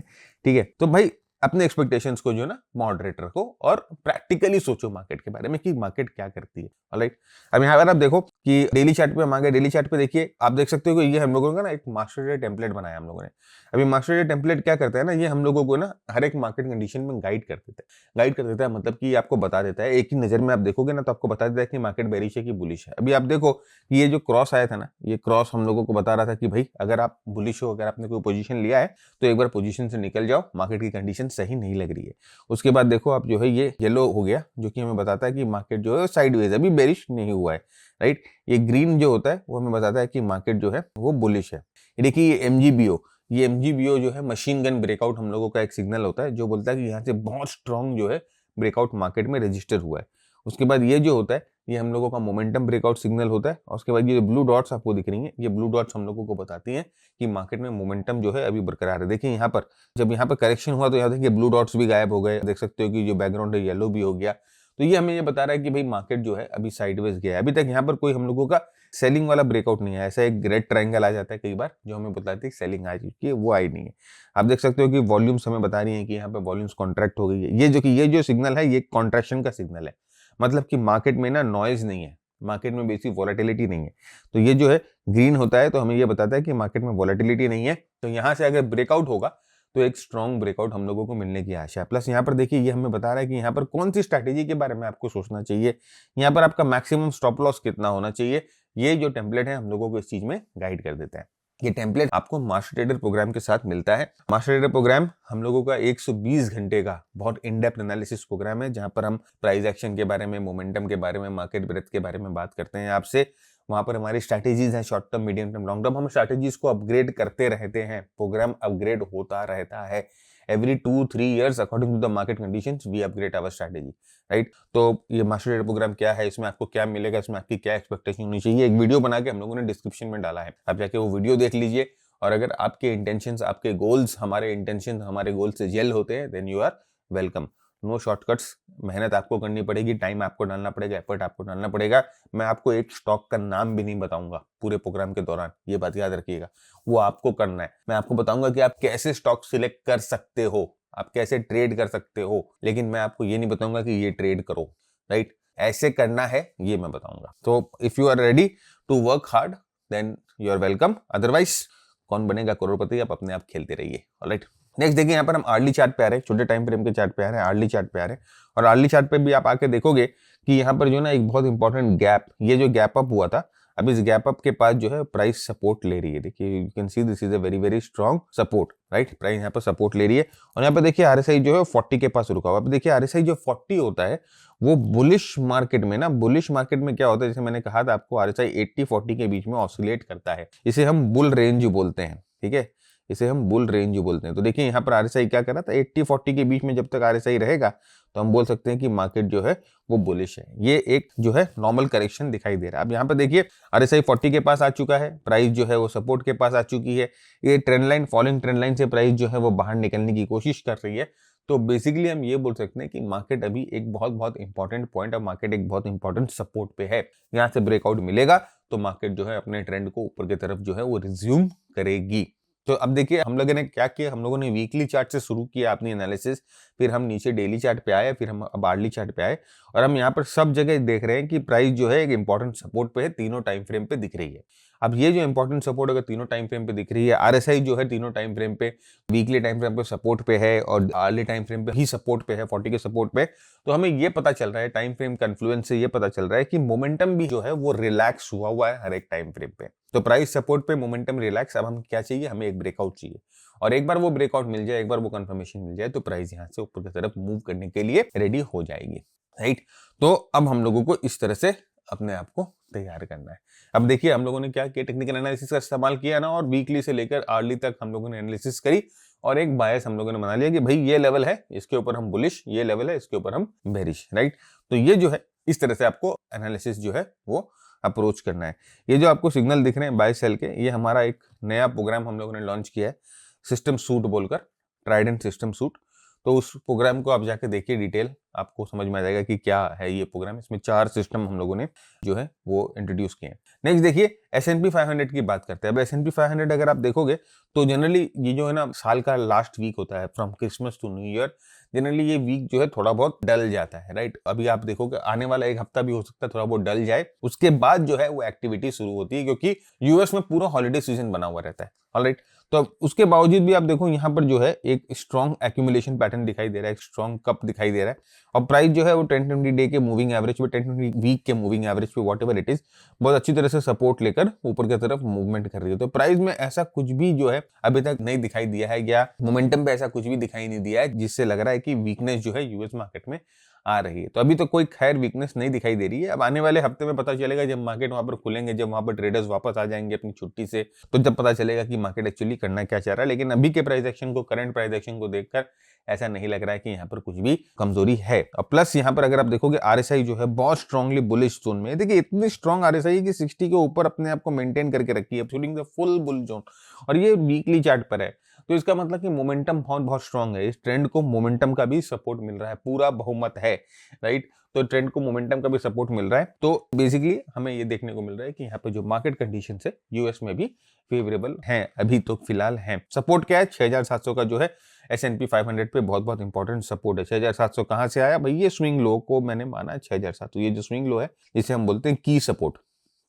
ठीक है। तो भाई अपने एक्सपेक्टेशंस को जो ना मॉडरेट रखो और प्रैक्टिकली सोचो मार्केट के बारे में कि मार्केट क्या करती है, ऑलराइट। अब यहाँ पर आप देखो कि डेली चार्ट पे हम आ गए, डेली चार्ट पे देखिए आप देख सकते हो कि ये हम लोगों का ना एक मास्टर डे टेम्पलेट बनाया हम लोगों ने। अभी मास्टर डे टेम्पलेट क्या करता है ना, ये हम लोगों को ना हर एक मार्केट कंडीशन में गाइड कर देता है, गाइड कर देता है मतलब कि आपको बता देता है, एक ही नजर में आप देखोगे ना तो आपको बता देता है कि मार्केट बेरिश है कि बुलिश है। अभी आप देखो कि ये जो क्रॉस आया था ना, ये क्रॉस हम लोगों को बता रहा था कि भाई अगर आप बुलिश हो, अगर आपने कोई पोजीशन लिया है तो एक बार पोजीशन से निकल जाओ, मार्केट की कंडीशन सही नहीं लग रही है। उसके बाद देखो आप जो है ये येलो हो गया जो कि हमें बताता है कि मार्केट जो है साइडवेज अभी बेरिश नहीं हुआ है, राइट। ये ग्रीन जो होता है वो हमें बताता है कि मार्केट जो है वो बुलिश है। देखिए ये MGBO, ये MGBO जो है मशीन गन ब्रेकआउट हम लोगों का एक सिग्नल होता है जो बोलता है कि यहाँ से बहुत स्ट्रांग जो है ब्रेकआउट मार्केट में रजिस्टर हुआ है। उसके बाद ये जो होता है ये हम लोगों का मोमेंटम ब्रेकआउट सिग्नल होता है। और उसके बाद ये ब्लू डॉट्स आपको दिख रही हैं, ये ब्लू डॉट्स हम लोगों को बताती हैं कि मार्केट में मोमेंटम जो है अभी बरकरार है। देखिए यहाँ पर जब यहाँ पर करेक्शन हुआ तो यहाँ देखिए ब्लू डॉट्स भी गायब हो गए, देख सकते हो कि जो बैकग्राउंड है येलो भी हो गया। तो ये हमें ये बता रहा है कि भाई मार्केट जो है अभी साइडवेज गया है। अभी तक यहाँ पर कोई हम लोगों का सेलिंग वाला ब्रेकआउट नहीं है। ऐसा एक रेड ट्रायंगल आ जाता है कई बार जो हमें बताती है सेलिंग आ चुकी है, वो आई नहीं है। आप देख सकते हो कि वॉल्यूम्स हमें बता रही है कि यहाँ पे वॉल्यूम्स कॉन्ट्रैक्ट हो गई है। ये जो सिग्नल है ये कॉन्ट्रैक्शन का सिग्नल है, मतलब कि मार्केट में ना नॉइज नहीं है, मार्केट में बेसिक वॉलेटिलिटी नहीं है। तो ये जो है ग्रीन होता है तो हमें ये बताता है कि मार्केट में वॉलेटिलिटी नहीं है। तो यहाँ से अगर ब्रेकआउट होगा तो एक स्ट्रॉन्ग ब्रेकआउट हम लोगों को मिलने की आशा है। प्लस यहाँ पर देखिए ये हमें बता रहा है कि यहाँ पर कौन सी स्ट्रैटेजी के बारे में आपको सोचना चाहिए, यहाँ पर आपका मैक्सिमम स्टॉप लॉस कितना होना चाहिए। ये जो टेम्पलेट है हम लोगों को इस चीज में गाइड कर देता है। ये टेम्पलेट आपको मास्टर ट्रेडर प्रोग्राम के साथ मिलता है। मास्टर ट्रेडर प्रोग्राम हम लोगों का 120 घंटे का बहुत इन डेप्थ एनालिसिस प्रोग्राम है जहां पर हम प्राइस एक्शन के बारे में, मोमेंटम के बारे में, मार्केट ब्रेथ के बारे में बात करते हैं आपसे। वहां पर हमारी स्ट्रैटेजीज हैं, short term, medium term, long term. हम स्ट्रैटेजीज को अपग्रेड करते रहते हैं, प्रोग्राम अपग्रेड होता रहता है। Every 2-3 years according to the market conditions we upgrade our strategy, right. तो ये मास्टर ट्रेडर प्रोग्राम क्या है, इसमें आपको क्या मिलेगा, इसमें आपकी क्या एक्सपेक्टेशन होनी चाहिए, एक वीडियो बना के हम लोगों ने डिस्क्रिप्शन में डाला है, आप जाके वो वीडियो देख लीजिए। और अगर आपके इंटेंशंस, आपके गोल्स हमारे इंटेंशन हमारे गोल से जेल होते हैं then you are welcome. No shortcuts, मेहनत आपको करनी पड़ेगी, टाइम आपको डालना पड़ेगा, एफर्ट आपको डालना पड़ेगा। मैं आपको एक स्टॉक का नाम भी नहीं बताऊंगा पूरे प्रोग्राम के दौरान, ये बात याद रखिएगा, वो आपको करना है। मैं आपको बताऊंगा कि आप कैसे स्टॉक सिलेक्ट कर सकते हो, आप कैसे ट्रेड कर सकते हो, लेकिन मैं आपको ये नहीं बताऊंगा कि ये ट्रेड करो, राइट। ऐसे करना है ये मैं बताऊंगा। तो if you are ready to work hard then you are welcome, otherwise Kaun Banega करोड़पति, आप अपने आप खेलते रहिए, ऑलराइट। नेक्स्ट देखिए यहाँ पर हम आर्ली चार्ट पे आ रहे हैं, छोटे टाइम फ्रेम के चार्ट पे आ रहे हैं, आर्ली चार्ट पे आ रहे हैं। और आर्ली चार्ट पे भी आप आके देखोगे कि यहाँ पर जो ना एक बहुत इंपॉर्टेंट गैप, ये जो गैप अप हुआ था, अब इस गैप अप के पास जो है प्राइस सपोर्ट ले रही है। देखिए you can see this is a very very strong support, right. Price यहाँ पर सपोर्ट ले रही है और यहाँ पे देखिए आरएसआई जो है 40 के पास रुका हुआ। अब देखिए आरएसआई जो 40 होता है वो बुलिश मार्केट में ना, बुलिश मार्केट में क्या होता है, जैसे मैंने कहा था आपको, आरएसआई 80-40 के बीच में ऑसिलेट करता है। इसे हम बुल रेंज बोलते हैं, ठीक है, इसे हम बुल रेंज बोलते हैं। तो देखिए यहाँ पर आरएसआई क्या कर रहा था, 80-40 के बीच में जब तक आरएसआई रहेगा तो हम बोल सकते हैं कि मार्केट जो है वो बुलिश है। ये एक जो है नॉर्मल करेक्शन दिखाई दे रहा है। अब यहाँ पर देखिए आरएसआई 40 के पास आ चुका है, प्राइस जो है वो सपोर्ट के पास आ चुकी है। ये trend line, following trend line से प्राइस जो है वो बाहर निकलने की कोशिश कर रही है। तो बेसिकली हम ये बोल सकते हैं कि मार्केट अभी एक बहुत बहुत इंपॉर्टेंट पॉइंट, और मार्केट एक बहुत इंपॉर्टेंट सपोर्ट पे है। यहाँ से ब्रेकआउट मिलेगा तो मार्केट जो है अपने ट्रेंड को ऊपर की तरफ जो है वो रिज्यूम करेगी। तो अब देखिए हम लोगों ने क्या किया, हम लोगों ने वीकली चार्ट से शुरू किया अपनी एनालिसिस, फिर हम नीचे डेली चार्ट पे आए, फिर हम अब आर्ली चार्ट पे आए, और हम यहाँ पर सब जगह देख रहे हैं कि प्राइस जो है एक इंपॉर्टेंट सपोर्ट पे है, तीनों टाइम फ्रेम पे दिख रही है। अब ये जो इंपॉर्टेंट सपोर्ट अगर तीनों टाइम फ्रेम पे दिख रही है, आरएसआई जो है तीनों टाइम फ्रेम पे, वीकली टाइम फ्रेम पे सपोर्ट पे है और आर्ली टाइम फ्रेम पे ही सपोर्ट पे है, 40 के सपोर्ट पे, तो हमें ये पता चल रहा है टाइम फ्रेम का इन्फ्लुएंस से ये पता चल रहा है कि मोमेंटम भी जो है वो रिलैक्स हुआ है हर एक टाइम फ्रेम पे। तो प्राइस सपोर्ट पे, मोमेंटम रिलैक्स। अब हम क्या चाहिए, हमें एक ब्रेकआउट चाहिए, और एक बार वो ब्रेकआउट मिल जाए, एक बार वो कंफर्मेशन मिल जाए तो प्राइस यहाँ से ऊपर की तरफ मूव करने के लिए रेडी हो जाएगी, राइट। तो अब हम लोगों को इस तरह से अपने आप को तैयार करना है। अब देखिए हम लोगों ने क्या किया, टेक्निकल एनालिसिस का इस्तेमाल किया ना, और वीकली से लेकर आर्ली तक हम लोगों ने एनालिसिस करी, और एक बायस हम लोगों ने बना लिया कि भाई ये लेवल है इसके ऊपर हम बुलिश, ये लेवल है इसके ऊपर हम बेरिश, राइट। तो ये जो है इस तरह से आपको एनालिसिस जो है वो अप्रोच करना है। ये जो आपको सिग्नल दिख रहे हैं बाय सेल के, ये हमारा एक नया प्रोग्राम हम लोगों ने लॉन्च किया है, सिस्टम सूट बोलकर, ट्राइडेंट सिस्टम सूट। तो उस प्रोग्राम को आप जाके देखिए, डिटेल आपको समझ में आ जाएगा कि क्या है ये प्रोग्राम। इसमें 4 सिस्टम हम लोगों ने जो है वो इंट्रोड्यूस किए हैं। नेक्स्ट देखिए S&P 500 की बात करते हैं। अब S&P 500 अगर आप देखोगे तो जनरली ये जो है ना साल का लास्ट वीक होता है, from Christmas to New Year, generally ये वीक जो है थोड़ा बहुत डल जाता है, राइट। अभी आप देखोगे आने वाला एक हफ्ता भी हो सकता है थोड़ा बहुत डल जाए, उसके बाद जो है वो एक्टिविटी शुरू होती है, क्योंकि यूएस में पूरा हॉलिडे सीजन बना हुआ रहता है, ऑलराइट। तो उसके बावजूद भी आप देखो यहाँ पर जो है एक स्ट्रॉन्ग एक्यूमुलेशन पैटर्न दिखाई दे रहा है, एक स्ट्रॉन्ग कप दिखाई दे रहा है, और प्राइस जो है वो 10-20 डे के मूविंग एवरेज पे, 10-20 वीक के मूविंग एवरेज पे, व्हाटएवर इट इज, बहुत अच्छी तरह से सपोर्ट लेकर ऊपर की तरफ मूवमेंट कर रही है। तो प्राइस में ऐसा कुछ भी जो है अभी तक नहीं दिखाई दिया है, या मोमेंटम पे ऐसा कुछ भी दिखाई नहीं दिया है जिससे लग रहा है कि वीकनेस जो है यूएस मार्केट में आ रही है। तो अभी तो कोई खैर वीकनेस नहीं दिखाई दे रही है। अब आने वाले हफ्ते में पता चलेगा, जब मार्केट वहां पर खुलेंगे, जब वहां पर ट्रेडर्स वापस आ जाएंगे अपनी छुट्टी से, तो जब पता चलेगा कि मार्केट एक्चुअली करना क्या चाह रहा है। लेकिन अभी के प्राइस एक्शन को, करंट प्राइस एक्शन को देखकर ऐसा नहीं लग रहा है कि यहाँ पर कुछ भी कमजोरी है। और प्लस यहाँ पर अगर आप देखोगे आरएसआई जो है बहुत स्ट्रांगली बुलिश जोन में है। देखिए इतनी स्ट्रांग आरएसआई कि 60 के ऊपर अपने आप को मेंटेन करके रखी है, shooting the full bull zone, और ये वीकली चार्ट पर है। तो इसका मतलब कि मोमेंटम बहुत बहुत स्ट्रांग है। इस ट्रेंड को मोमेंटम का भी सपोर्ट मिल रहा है, पूरा बहुमत है, राइट। तो ट्रेंड को मोमेंटम का भी सपोर्ट मिल रहा है। तो बेसिकली हमें ये देखने को मिल रहा है कि यहाँ पे जो मार्केट कंडीशन है यूएस में भी फेवरेबल हैं, अभी तो फिलहाल हैं। सपोर्ट क्या है? 6700 का जो है S&P 500 पे बहुत बहुत इंपॉर्टेंट सपोर्ट है। 6700 कहां से आया भाई? ये स्विंग लो को मैंने माना 6700, ये जो स्विंग लो है जिसे हम बोलते हैं की सपोर्ट,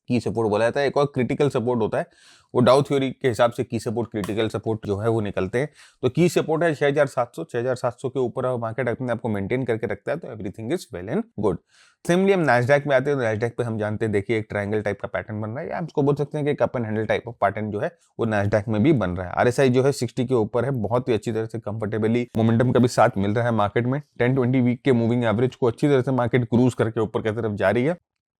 की सपोर्ट बोला जाता है। एक और क्रिटिकल सपोर्ट होता है, वो डाउ थ्योरी के हिसाब से की सपोर्ट, क्रिटिकल सपोर्ट जो है वो निकलते हैं। तो की सपोर्ट है 6700, 6700 के ऊपर मार्केट अपने आपको मेंटेन करके रखता है, तो everything is well and good. Similarly हम नैस्डैक में आते हैं, तो नैस्डैक पे हम जानते हैं, देखिए एक ट्रायंगल टाइप का पैटर्न बन रहा है, या हम इसको बोल सकते हैं कि cup and handle type of pattern जो है वो नैस्डैक में भी बन रहा है। आरएसआई जो है 60 के ऊपर है, बहुत ही अच्छी तरह से कंफर्टेबली मोमेंटम का भी साथ मिल रहा है मार्केट में। 10-20 वीक के मूविंग एवरेज को अच्छी तरह से मार्केट क्रूज करके ऊपर की तरफ जा रही है।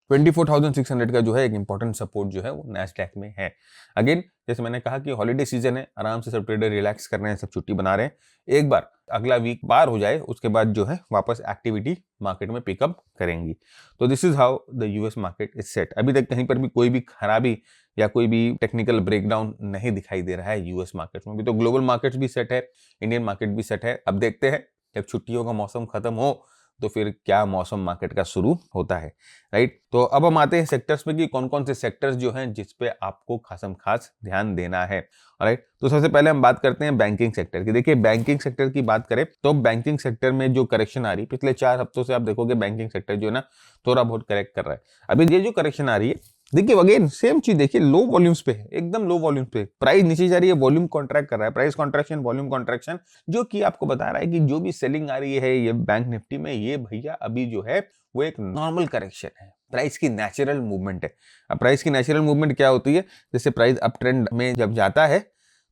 24,600 का जो है एक इंपॉर्टेंट सपोर्ट जो है वो नैस्डैक में है। अगेन जैसे मैंने कहा कि हॉलीडे सीजन है, आराम से सब ट्रेडर रिलैक्स कर रहे हैं, सब छुट्टी बना रहे हैं। एक बार अगला वीक पार हो जाए उसके बाद जो है वापस एक्टिविटी मार्केट में पिकअप करेंगी। तो this is how the US market is set. अभी तक कहीं पर भी कोई भी खराबी या कोई भी टेक्निकल ब्रेकडाउन नहीं दिखाई दे रहा है यूएस मार्केट में। अभी तो ग्लोबल मार्केट्स भी सेट है, इंडियन मार्केट भी सेट है। अब देखते हैं जब छुट्टियों का मौसम खत्म हो तो फिर क्या मौसम मार्केट का शुरू होता है, राइट। तो अब हम आते हैं सेक्टर्स पे कि कौन कौन से सेक्टर्स जो हैं जिस पे आपको खासम खास ध्यान देना है, राइट। तो सबसे पहले हम बात करते हैं बैंकिंग सेक्टर की। देखिए बैंकिंग सेक्टर की बात करें तो बैंकिंग सेक्टर में जो करेक्शन आ रही है पिछले 4 हफ्तों से, आप देखोगे बैंकिंग सेक्टर जो है ना थोड़ा बहुत करेक्ट कर रहा है। अभी ये जो करेक्शन आ रही है, देखिए अगेन सेम चीज, देखिए लो वॉल्यूम्स पे है, एकदम लो वॉल्यूम्स पे प्राइस नीचे जा रही है, वॉल्यूम कॉन्ट्रैक्ट कर रहा है, प्राइस कॉन्ट्रैक्शन, वॉल्यूम कॉन्ट्रैक्शन, जो कि आपको बता रहा है कि जो भी सेलिंग आ रही है ये बैंक निफ्टी में, ये भैया अभी जो है वो एक नॉर्मल करेक्शन है, प्राइस की नेचुरल मूवमेंट है। अब प्राइस की नेचुरल मूवमेंट क्या होती है? जैसे प्राइस अप ट्रेंड में जब जाता है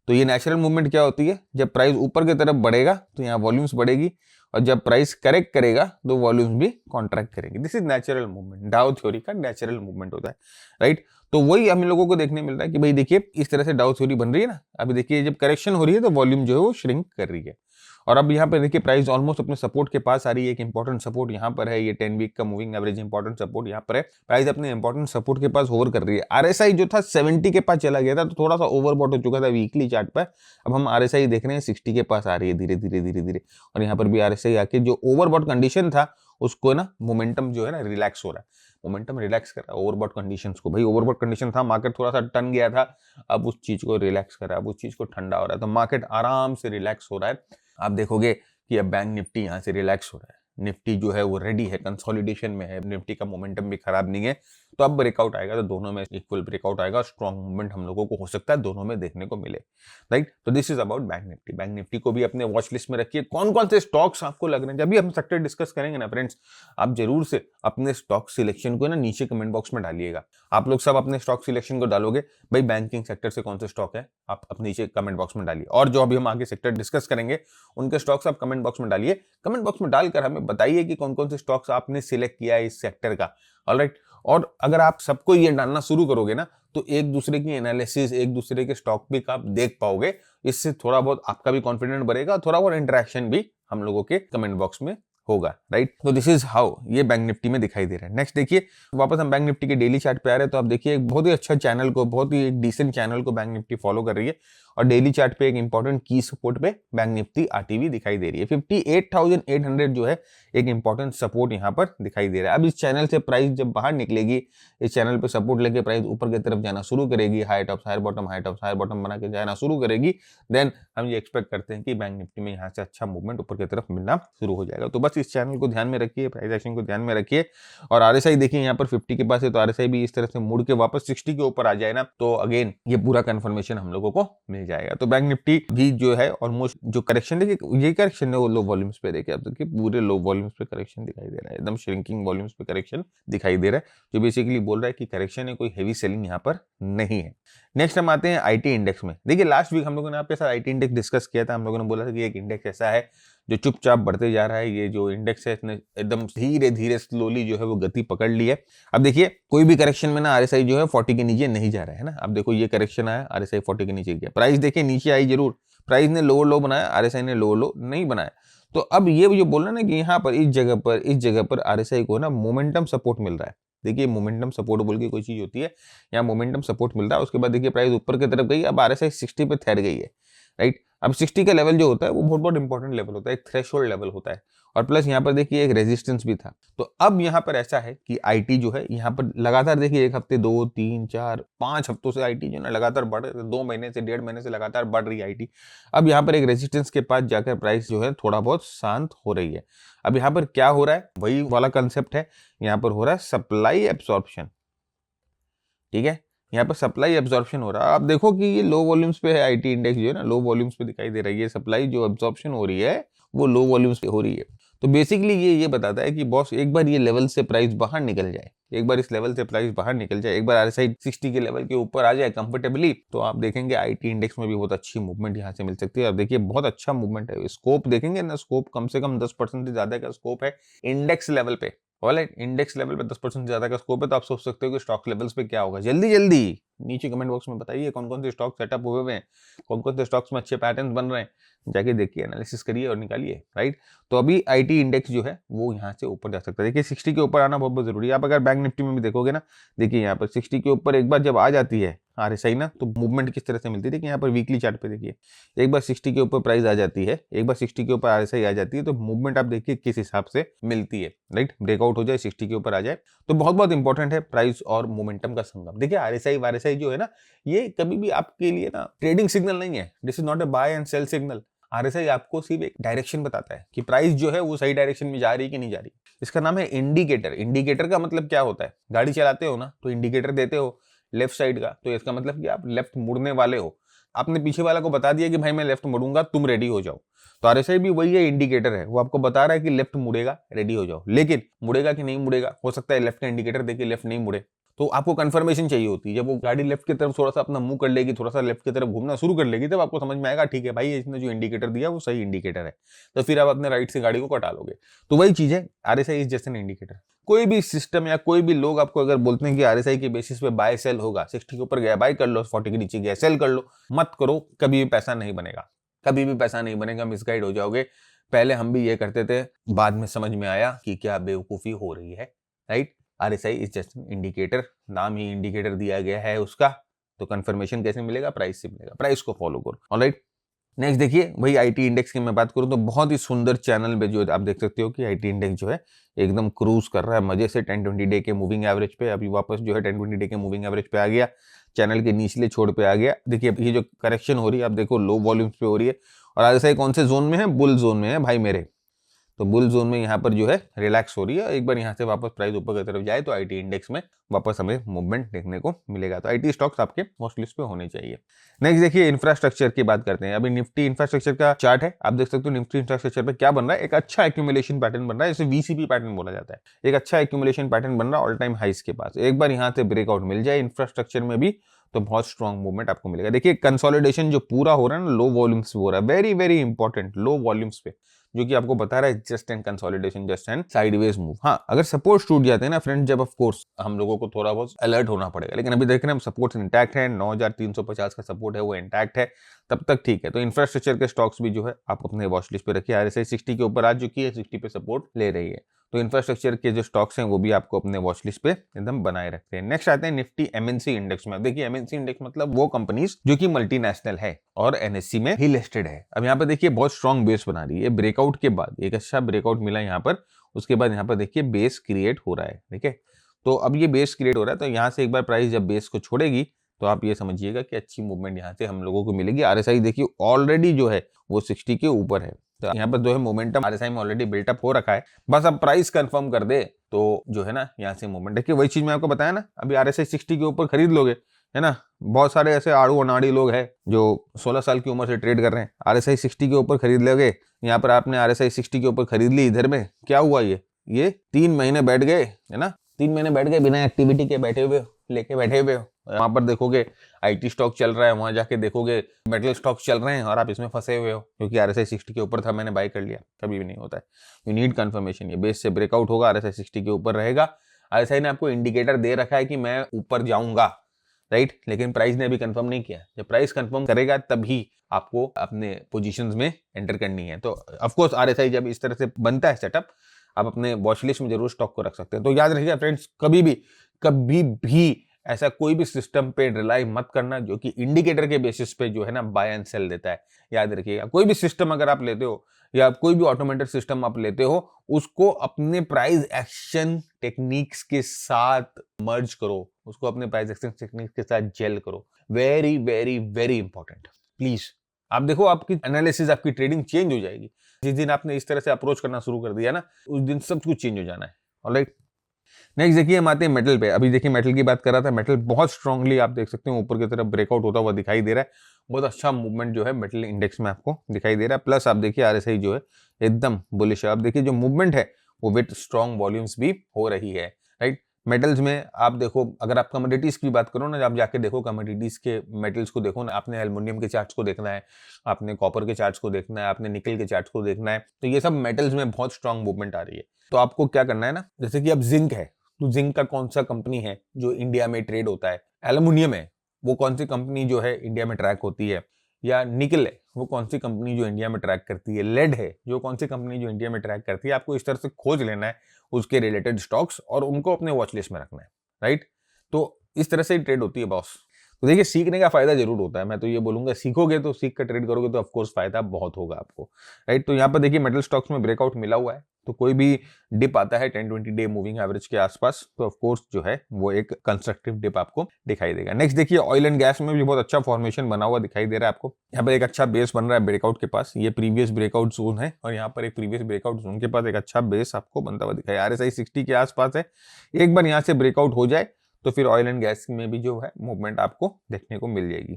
तो ये नेचुरल मूवमेंट क्या होती है? जब प्राइस ऊपर की तरफ बढ़ेगा तो यहाँ वॉल्यूम्स बढ़ेगी, और जब प्राइस करेक्ट करेगा तो वॉल्यूम्स भी कॉन्ट्रैक्ट करेंगे। दिस इज नेचुरल मूवमेंट, डाउ थ्योरी का नेचुरल मूवमेंट होता है, राइट। तो वही हम लोगों को देखने मिल रहा है कि भाई देखिए इस तरह से डाउ थ्योरी बन रही है ना। अभी देखिए जब करेक्शन हो रही है तो वॉल्यूम जो है वो श्रिंक कर रही है, और अब यहाँ पे देखिए प्राइस ऑलमोस्ट अपने सपोर्ट के पास आ रही है। एक इंपॉर्टेंट सपोर्ट यहाँ पर है, ये 10 वीक का मूविंग एवरेज इंपॉर्टेंट सपोर्ट यहाँ पर है। प्राइस अपने इंपॉर्टेंट सपोर्ट के पास होवर कर रही है। आरएसआई जो था 70 के पास चला गया था, तो थोड़ा सा ओवरबॉट हो चुका था वीकली चार्ट पर। अब हम आरएसआई देख रहे हैं 60 के पास आ रही है धीरे धीरे धीरे धीरे, और यहाँ पर भी आरएसआई आके जो ओवरबॉट कंडीशन था उसको ना मोमेंटम जो है ना रिलैक्स हो रहा है, मोमेंटम रिलैक्स कर रहा है ओवरबॉट कंडीशंस को। भाई ओवरबॉट कंडीशन था, मार्केट थोड़ा सा टन गया था, अब उस चीज को रिलैक्स कर रहा है, अब उस चीज को ठंडा हो रहा है, तो मार्केट आराम से रिलैक्स हो रहा है। आप देखोगे कि अब बैंक निफ्टी यहाँ से रिलैक्स हो रहा है, निफ्टी जो है वो रेडी है, कंसोलिडेशन में है, निफ्टी का मोमेंटम भी खराब नहीं है। तो अब ब्रेकआउट आएगा तो दोनों में इक्वल ब्रेकआउट आएगा, स्ट्रॉन्ग मूवमेंट हम लोगों को हो सकता है दोनों में देखने को मिले, राइट। तो this is about bank Nifty. Bank Nifty को भी अपने वॉच लिस्ट में रखिए। कौन कौन से स्टॉक्स आपको लग रहे हैं, जब भी हम सेक्टर डिस्कस करेंगे ना फ्रेंड्स, आप जरूर से अपने स्टॉक सिलेक्शन को ना नीचे कमेंट बॉक्स में डालिएगा। आप लोग सब अपने स्टॉक सिलेक्शन को डालोगे, भाई बैंकिंग सेक्टर से कौन से स्टॉक है आप अपने नीचे कमेंट बॉक्स में डालिए, और जो अभी हम आगे सेक्टर डिस्कस करेंगे उनके स्टॉक्स आप कमेंट बॉक्स में डालिए। कमेंट बॉक्स में डालकर हमें बताइए कि कौन कौन से स्टॉक्स आपने सिलेक्ट किया है इस सेक्टर का, ऑलराइट। और अगर आप सबको ये डालना शुरू करोगे ना तो एक दूसरे की एनालिसिस, एक दूसरे के स्टॉक पिक आप देख पाओगे, इससे थोड़ा बहुत आपका भी कॉन्फिडेंट बढ़ेगा, थोड़ा बहुत इंटरेक्शन भी हम लोगों के कमेंट बॉक्स में होगा, राइट। तो दिस इज हाउ ये बैंक निफ्टी में दिखाई दे रहा है। नेक्स्ट देखिए वापस हम बैंक निफ्टी के डेली चार्ट पे आ रहे हैं, तो आप देखिए एक बहुत ही अच्छा चैनल को, बहुत ही एक डिसेंट चैनल को बैंक निफ्टी फॉलो कर रही है, और डेली चार्ट पे एक इंपॉर्टेंट की सपोर्ट पे बैंक निफ्टी आती हुई दिखाई दे रही है। 58,800 जो है एक इंपॉर्टेंट सपोर्ट यहाँ पर दिखाई दे रहा है। अब इस चैनल से प्राइस जब बाहर निकलेगी, इस चैनल पे सपोर्ट लेके प्राइस ऊपर की तरफ जाना शुरू करेगी, high top higher bottom, high top higher bottom बना के जाना शुरू करेगी, देन हम ये एक्सपेक्ट करते हैं कि बैंक निफ्टी में यहाँ से अच्छा मूवमेंट ऊपर की तरफ मिलना शुरू हो जाएगा। तो बस इस चैनल को ध्यान में रखिए, प्राइस एक्शन को ध्यान में रखिए, और आरएसआई देखिए यहाँ पर 50 के पास है, तो आरएसआई भी इस तरह से मुड़ के वापस 60 के ऊपर आ जाए ना, तो अगेन ये पूरा कंफर्मेशन हम लोगों को मिल जाएगा। तो बैंक निफ्टी भी जो है ऑलमोस्ट जो करेक्शन देखिए, ये करेक्शन है वो लो वॉल्यूम्स पे, देखिए आप देखिए पूरे लो वॉल्यूम्स पे करेक्शन दिखाई दे रहा है, एकदम श्रिंकिंग वॉल्यूम्स पे करेक्शन दिखाई दे रहा है, जो बेसिकली बोल रहा है कि करेक्शन है, कोई हेवी सेलिंग यहाँ पर नहीं है। नेक्स्ट हम आते हैं आईटी इंडेक्स में। देखिए लास्ट वीक हम लोगों ने आपके साथ आईटी इंडेक्स डिस्कस किया था, हम लोगों ने बोला था कि एक इंडेक्स ऐसा है जो चुपचाप बढ़ते जा रहा है। ये जो इंडेक्स है इसने एकदम धीरे धीरे स्लोली जो है वो गति पकड़ ली है। अब देखिए कोई भी करेक्शन में ना आरएसआई जो है 40 के नीचे नहीं जा रहा है ना। अब देखो ये करेक्शन आया, आरएसआई 40 के नीचे गया, प्राइस देखिए नीचे आई जरूर, प्राइस ने लोअर लो बनाया, आरएसआई ने लोअर लो नहीं बनाया। तो अब ये जो बोल रहा है ना कि यहाँ पर इस जगह पर आरएसआई को ना मोमेंटम सपोर्ट मिल रहा है। देखिए मोमेंटम सपोर्ट बोल के कोई चीज होती है, यहाँ मोमेंटम सपोर्ट मिल रहा है। उसके बाद देखिए प्राइस ऊपर की तरफ गई, अब आरएसआई 60 पे ठहर गई है, राइट। अब 60 का लेवल जो होता है वो बहुत बहुत इंपॉर्टेंट लेवल होता है, एक थ्रेशोल्ड लेवल होता है। और प्लस यहाँ पर देखिए एक रेजिस्टेंस भी था। तो अब यहाँ पर ऐसा है कि आईटी जो है यहाँ पर लगातार देखिए 1 हफ्ते 2 3 4 5 हफ्तों से आईटी जो है ना लगातार बढ़ रही है, 2 महीने से 1.5 महीने से लगातार बढ़ रही है आईटी। अब यहाँ पर एक रेजिस्टेंस के पास जाकर प्राइस जो है थोड़ा बहुत शांत हो रही है। अब यहाँ पर क्या हो रहा है, वही वाला कंसेप्ट है, यहाँ पर हो रहा है सप्लाई एब्सॉर्प्शन, ठीक है। यहाँ पर सप्लाई एब्जॉर्प्शन हो रहा है। आप देखो कि ये लो वॉल्यूम्स पे है, आईटी इंडेक्स जो है ना लो वॉल्यूम्स पे दिखाई दे रही है, सप्लाई जो एब्जॉर्प्शन हो रही है वो लो वॉल्यूम्स पे हो रही है। तो बेसिकली ये बताता है कि बॉस एक बार ये लेवल से प्राइस बाहर निकल जाए, एक बार इस लेवल से प्राइस बाहर निकल जाए, एक बार आरएसआई 60 के लेवल के ऊपर आ जाए कंफर्टेबली, तो आप देखेंगे आईटी इंडेक्स में भी बहुत अच्छी मूवमेंट यहाँ से मिल सकती है। और देखिए बहुत अच्छा मूवमेंट है, स्कोप देखेंगे ना, स्कोप कम से कम 10% से ज्यादा का स्कोप है इंडेक्स लेवल पे। ऑलराइट, इंडेक्स लेवल पे 10% से ज्यादा का स्कोप है। तो आप सोच सकते हो कि स्टॉक लेवल्स पे क्या होगा। जल्दी जल्दी नीचे कमेंट बॉक्स में बताइए कौन कौन से स्टॉक सेटअप हुए हुए हैं, कौन कौन से स्टॉक्स में अच्छे पैटर्न बन रहे हैं, जाके देखिए, एनालिसिस करिए और निकालिए, राइट। तो अभी आईटी इंडेक्स जो है वो यहाँ से ऊपर जा सकता है। देखिए 60 के ऊपर आना बहुत बहुत जरूरी है। आप अगर बैंक निफ्टी में भी देखोगे ना, देखिए यहाँ पर 60 के ऊपर एक बार जब आ जाती है आरएसआई ना, तो मूवमेंट किस तरह से मिलती है। देखिए यहाँ पर वीकली चार्ट पे देखिए, एक बार 60 के ऊपर प्राइस आ जाती है, एक बार 60 के ऊपर आरएसआई आ जाती है, तो मूवमेंट आप देखिए किस हिसाब से मिलती है, राइट। ब्रेकआउट हो जाए 60 के ऊपर आ जाए, तो बहुत बहुत इंपॉर्टेंट है प्राइस और मोमेंटम का संगम। देखिए आरएसआई वारएसआई जो है ना, ये कभी भी आपके लिए ना ट्रेडिंग सिग्नल नहीं है, this is not a buy and sell signal. RSI आपको सिर्फ एक डायरेक्शन बताता है कि प्राइस जो है वो सही डायरेक्शन में जा रही है कि नहीं जा रही। इसका नाम है इंडिकेटर। इंडिकेटर का मतलब क्या होता है, गाड़ी चलाते हो ना तो इंडिकेटर देते हो लेफ्ट साइड का, तो इसका मतलब कि आप लेफ्ट मुड़ने वाले हो, आपने पीछे वाला को बता दिया कि भाई मैं लेफ्ट मुड़ूंगा, तुम रेडी हो जाओ। तो आरएसआई भी वही है, इंडिकेटर है, वो आपको बता रहा है कि लेफ्ट मुड़ेगा, रेडी हो जाओ। लेकिन मुड़ेगा कि नहीं मुड़ेगा, हो सकता है लेफ्ट का इंडिकेटर देके लेफ्ट नहीं मुड़े, तो आपको कंफर्मेशन चाहिए होती है। जब वो गाड़ी लेफ्ट की तरफ थोड़ा सा अपना मुंह कर लेगी, थोड़ा सा लेफ्ट की तरफ घूमना शुरू कर लेगी, तब आपको समझ में आएगा ठीक है भाई इसने जो इंडिकेटर दिया वो सही इंडिकेटर है, तो फिर आप अपने राइट से गाड़ी को कटा लोगे। तो वही चीज है, RSI is just an indicator. कोई भी सिस्टम या कोई भी लोग आपको अगर बोलते हैं कि आरएसआई के बेसिस पे बाय सेल होगा, 60 के ऊपर गया बाय कर लो, 40 के नीचे गया सेल कर लो, मत करो, कभी भी पैसा नहीं बनेगा, कभी भी पैसा नहीं बनेगा, मिसगाइड हो जाओगे। पहले हम भी ये करते थे, बाद में समझ में आया कि क्या बेवकूफी हो रही है, right. RSI is just an indicator, नाम ही इंडिकेटर दिया गया है उसका, तो कंफर्मेशन कैसे मिलेगा, प्राइस से मिलेगा, प्राइस को फॉलो करो, ऑलराइट। नेक्स्ट देखिए वही आईटी इंडेक्स की मैं बात करूं तो बहुत ही सुंदर चैनल पे जो आप देख सकते हो कि आईटी इंडेक्स जो है एकदम क्रूज कर रहा है मजे से 10-20 डे के मूविंग एवरेज पे। अभी वापस जो है 10-20 डे के मूविंग एवरेज पे आ गया, चैनल के निचले छोर पे आ गया। देखिए ये जो करेक्शन हो रही है आप देखो लो वॉल्यूम्स पे हो रही है, और आरएसआई कौन से जोन में है, बुल जोन में है भाई मेरे। तो बुल जोन में यहाँ पर जो है रिलैक्स हो रही है, एक बार यहाँ से वापस प्राइस ऊपर की तरफ जाए तो आईटी इंडेक्स में वापस हमें मूवमेंट देखने को मिलेगा। तो आईटी स्टॉक्स आपके वॉच लिस्ट पे होने चाहिए। नेक्स्ट देखिए इंफ्रास्ट्रक्चर की बात करते हैं। अभी निफ्टी इंफ्रास्ट्रक्चर का चार्ट है, आप देख सकते हो निफ्टी इंफ्रास्ट्रक्चर पे क्या बन रहा है, एक अच्छा एक्यूमुलेशन पैटर्न बन रहा है, इसे वीसीपी पैटर्न बोला जाता है। एक अच्छा एक्यूमुलेशन पैटर्न बन रहा है ऑल टाइम हाइस के पास, एक बार यहाँ से ब्रेकआउट मिल जाए इंफ्रास्ट्रक्चर में भी तो बहुत स्ट्रॉन्ग मूवमेंट आपको मिलेगा। देखिए कंसोलिडेशन जो पूरा हो रहा है ना लो वॉल्यूम्स पे हो रहा है, very very important low volumes पे, जो कि आपको बता रहा है just and consolidation, just and sideways move. हाँ अगर सपोर्ट टूट जाते हैं ना फ्रेंड, जब ऑफ कोर्स हम लोगों को थोड़ा बहुत अलर्ट होना पड़ेगा, लेकिन अभी देख रहे हैं हम सपोर्ट इंटैक्ट है, 9350 का सपोर्ट है वो इंटैक्ट है, तब तक ठीक है। तो इंफ्रास्ट्रक्चर के स्टॉक्स भी जो है आप अपने वॉच लिस्ट पे रखिए। आरएसआई 60 के ऊपर आ चुकी है, 60 पे सपोर्ट ले रही है, तो इंफ्रास्ट्रक्चर के जो स्टॉक्स हैं वो भी आपको अपने वॉच लिस्ट पे एकदम बनाए रखते हैं। नेक्स्ट आते हैं निफ्टी एमएनसी इंडेक्स में। देखिए एमएनसी इंडेक्स मतलब वो कंपनीज जो कि मल्टीनेशनल है और एनएससी में ही लिस्टेड है। अब यहाँ पर देखिए बहुत स्ट्रॉन्ग बेस बना रही है, ब्रेकआउट के बाद एक अच्छा ब्रेकआउट मिला यहाँ पर, उसके बाद यहाँ पर देखिए बेस क्रिएट हो रहा है, ठीक है। तो अब ये बेस क्रिएट हो रहा है, तो यहाँ से एक बार प्राइस जब बेस को छोड़ेगी तो आप ये समझिएगा कि अच्छी मूवमेंट यहाँ से हम लोगों को मिलेगी। आरएसआई देखिए ऑलरेडी जो है वो 60 के ऊपर है, तो यहाँ पर जो है मोमेंटम आरएसआई में ऑलरेडी बिल्टअप हो रखा है, बस अब प्राइस कंफर्म कर दे तो जो है ना यहाँ से मूवमेंट। देखिए वही चीज मैं आपको बताया ना, अभी आरएसआई 60 के ऊपर खरीद लोगे, है ना। बहुत सारे ऐसे आड़ू अनाड़ी लोग हैं जो 16 साल की उम्र से ट्रेड कर रहे हैं, आरएसआई 60 के ऊपर खरीद लोगे। यहाँ पर आपने आरएसआई 60 के ऊपर खरीद ली, इधर में क्या हुआ, ये 3 महीने बैठ गए, है ना, 3 महीने बैठ गए बिना एक्टिविटी के बैठे हुए हो, लेके बैठे हुए हो, वहां पर देखोगे आईटी स्टॉक चल रहा है, वहां जाके देखोगे मेटल स्टॉक चल रहे हैं और आप इसमें फंसे हुए हो क्योंकि RSI 60 के ऊपर था, मैंने बाय कर लिया। कभी भी नहीं होता है, यू नीड कंफर्मेशन। ये बेस से ब्रेकआउट होगा, RSI 60 के ऊपर रहेगा। RSI ने आपको इंडिकेटर दे रखा है कि मैं ऊपर जाऊंगा, राइट, लेकिन प्राइस ने अभी कंफर्म नहीं किया। जब प्राइस कंफर्म करेगा तभी आपको अपने पोजीशंस में एंटर करनी है। तो ऑफ कोर्स RSI जब इस तरह से बनता है सेटअप, आप अपने वॉच लिस्ट में जरूर स्टॉक को रख सकते हैं। तो याद रखिएगा फ्रेंड्स, कभी भी ऐसा कोई भी सिस्टम पे रिलाई मत करना जो कि इंडिकेटर के बेसिस पे जो है ना बाय एंड सेल देता है। याद रखिएगा, कोई भी सिस्टम अगर आप लेते हो या कोई भी ऑटोमेटेड सिस्टम आप लेते हो, उसको अपने प्राइस एक्शन टेक्निक्स के साथ मर्ज करो, उसको अपने प्राइस एक्शन टेक्निक्स के साथ जेल करो। Very very very important. Please आप देखो, आपकी एनालिसिस, आपकी ट्रेडिंग चेंज हो जाएगी। जिस दिन आपने इस तरह से अप्रोच करना शुरू कर दिया ना, उस दिन सब कुछ चेंज हो जाना है। ऑलराइट, नेक्स्ट देखिए हम आते हैं मेटल पे। अभी देखिए मेटल की बात कर रहा था, मेटल बहुत स्ट्रांगली आप देख सकते हो ऊपर की तरफ ब्रेकआउट होता हुआ दिखाई दे रहा है। बहुत अच्छा मूवमेंट जो है मेटल इंडेक्स में आपको दिखाई दे रहा है। प्लस आप देखिए RSI जो है एकदम बुलिश है। आप देखिए जो मूवमेंट है वो विद स्ट्रॉन्ग वॉल्यूम्स भी हो रही है, राइट। मेटल्स में आप देखो, अगर आप कमोडिटीज की बात करो ना, आप जाके देखो कमोडिटीज के मेटल्स को देखो ना, आपने एल्युमिनियम के चार्ट्स को देखना है, आपने कॉपर के चार्ट्स को देखना है, आपने निकल के चार्ट्स को देखना है। तो ये सब मेटल्स में बहुत स्ट्रांग मूवमेंट आ रही है। तो आपको क्या करना है ना, जैसे कि अब जिंक है, तो जिंक का कौन सा कंपनी है जो इंडिया में ट्रेड होता है? एल्युमिनियम है, वो कौन सी कंपनी जो है इंडिया में ट्रैक होती है? या निकल है, वो कौन सी कंपनी जो इंडिया में ट्रैक करती है? लेड है, जो कौन सी कंपनी जो इंडिया में ट्रैक करती है? आपको इस तरह से खोज लेना है उसके रिलेटेड स्टॉक्स और उनको अपने वॉच लिस्ट में रखना है, राइट। तो इस तरह से ट्रेड होती है बॉस। तो देखिए सीखने का फायदा जरूर होता है, मैं तो ये बोलूंगा सीखोगे तो, सीख कर ट्रेड करोगे तो ऑफकोर्स फायदा बहुत होगा आपको, राइट। तो यहाँ पर देखिए मेटल स्टॉक्स में ब्रेकआउट मिला हुआ है। तो कोई भी डिप आता है 10-20 डे मूविंग एवरेज के आसपास, तो ऑफकोर्स जो है वो एक कंस्ट्रक्टिव डिप आपको दिखाई देगा। नेक्स्ट देखिए ऑयल एंड गैस में भी बहुत अच्छा फॉर्मेशन बना हुआ दिखाई दे रहा है आपको। यहाँ पर एक अच्छा बेस बन रहा है ब्रेकआउट के पास, ये प्रीवियस ब्रेकआउट जोन है और यहाँ पर एक प्रीवियस ब्रेकआउट जोन के पास एक अच्छा बेस आपको बनता हुआ दिखाई। RSI 60 के आसपास है, एक बार यहाँ से ब्रेकआउट हो जाए तो फिर ऑयल एंड गैस में भी जो है मूवमेंट आपको देखने को मिल जाएगी।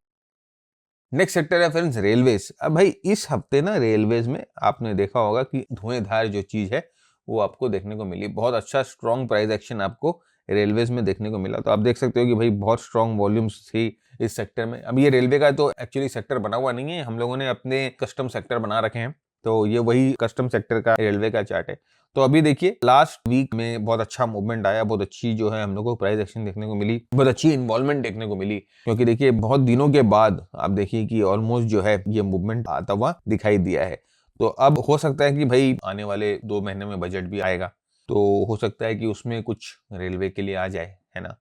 नेक्स्ट सेक्टर है फ्रेंड्स रेलवेज। अब भाई इस हफ्ते ना रेलवेज में आपने देखा होगा कि धुएंधार जो चीज है वो आपको देखने को मिली। बहुत अच्छा स्ट्रॉन्ग प्राइस एक्शन आपको रेलवेज में देखने को मिला। तो आप देख सकते हो कि भाई बहुत स्ट्रॉन्ग वॉल्यूम्स थी इस सेक्टर में। अब ये रेलवे का तो एक्चुअली सेक्टर बना हुआ नहीं है, हम लोगों ने अपने कस्टम सेक्टर बना रखे हैं। तो ये वही कस्टम सेक्टर का रेलवे का चार्ट है। तो अभी देखिए लास्ट वीक में बहुत अच्छा मूवमेंट आया, बहुत अच्छी जो है हम लोग को प्राइस एक्शन देखने को मिली, बहुत अच्छी इन्वॉल्वमेंट देखने को मिली। क्योंकि देखिए बहुत दिनों के बाद आप देखिए कि ऑलमोस्ट जो है ये मूवमेंट आता हुआ दिखाई दिया है। तो अब हो सकता है कि भाई आने वाले 2 महीने में बजट भी आएगा, तो हो सकता है कि उसमें कुछ रेलवे के लिए आ जाए, है ना।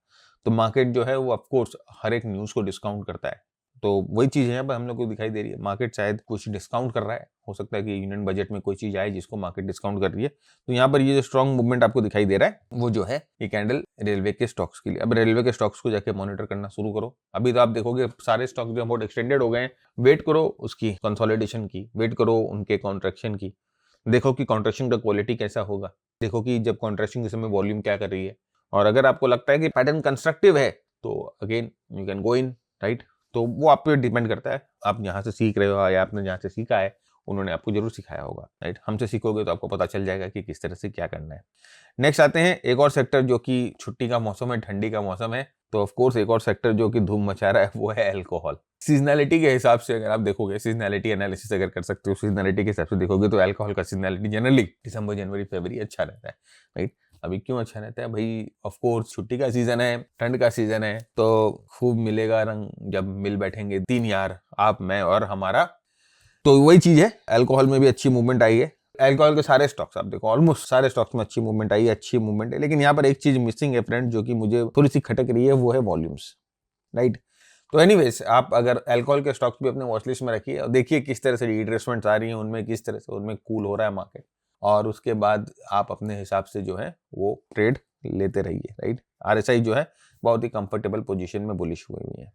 तो मार्केट जो है वो ऑफकोर्स हर एक न्यूज को डिस्काउंट करता है। तो वही चीज यहाँ पर हम लोग को दिखाई दे रही है, मार्केट शायद कुछ डिस्काउंट कर रहा है। हो सकता है कि यूनियन बजट में कोई चीज आए जिसको मार्केट डिस्काउंट कर रही है। तो यहाँ पर ये जो स्ट्रॉन्ग मूवमेंट आपको दिखाई दे रहा है वो जो है ये कैंडल रेलवे के स्टॉक्स के लिए। अब रेलवे के स्टॉक्स को जाके मॉनिटर करना शुरू करो। अभी तो आप देखोगे सारे स्टॉक्स जो बहुत एक्सटेंडेड हो गए हैं। वेट करो उसकी कंसोलिडेशन की, वेट करो उनके कॉन्ट्रैक्शन की, देखो कि कॉन्ट्रैक्शन का क्वालिटी कैसा होगा, देखो कि जब कॉन्ट्रैक्शन के समय वॉल्यूम क्या कर रही है। और अगर आपको लगता है कि पैटर्न कंस्ट्रक्टिव है तो again you can go in, right. तो वो आप पे डिपेंड करता है, आप यहाँ से सीख रहे हो या आपने जहाँ से सीखा है उन्होंने आपको जरूर सिखाया होगा, राइट। हमसे सीखोगे तो आपको पता चल जाएगा कि किस तरह से क्या करना है। नेक्स्ट आते हैं एक और सेक्टर जो कि छुट्टी का मौसम है, ठंडी का मौसम है। तो ऑफ कोर्स एक और सेक्टर जो कि धूम मचा रहा है वो है अल्कोहल। सीजनैलिटी के हिसाब से अगर आप देखोगे, सीजनैलिटी एनालिसिस अगर कर सकते हो, सीजनैलिटी के हिसाब से देखोगे तो अल्कोहल का सीजनैलिटी जनरली दिसंबर जनवरी फरवरी अच्छा रहता है, राइट। अभी क्यों अच्छा रहता है भाई? ऑफ कोर्स छुट्टी का सीजन है, ठंड का सीजन है, तो खूब मिलेगा रंग जब मिल बैठेंगे 3 यार, आप मैं और हमारा। तो वही चीज है, अल्कोहल में भी अच्छी मूवमेंट आई है। अल्कोहल के सारे स्टॉक्स आप देखो, ऑलमोस्ट सारे स्टॉक्स में अच्छी मूवमेंट आई है, अच्छी मूवमेंट है। लेकिन यहाँ पर एक चीज मिसिंग है फ्रेंड, जो कि मुझे थोड़ी सी खटक रही है, वो है वॉल्यूम्स, राइट। तो एनीवेज आप अगर अल्कोहल के स्टॉक्स भी अपने वॉच लिस्ट में रखिए और देखिए किस तरह से रिट्रेसमेंट्स आ रही हैं उनमें, किस तरह से उनमें कूल हो रहा है मार्केट, और उसके बाद आप अपने हिसाब से जो है वो ट्रेड लेते रहिए, राइट। RSI जो है बहुत ही कंफर्टेबल पोजीशन में बुलिश हुई हुई है।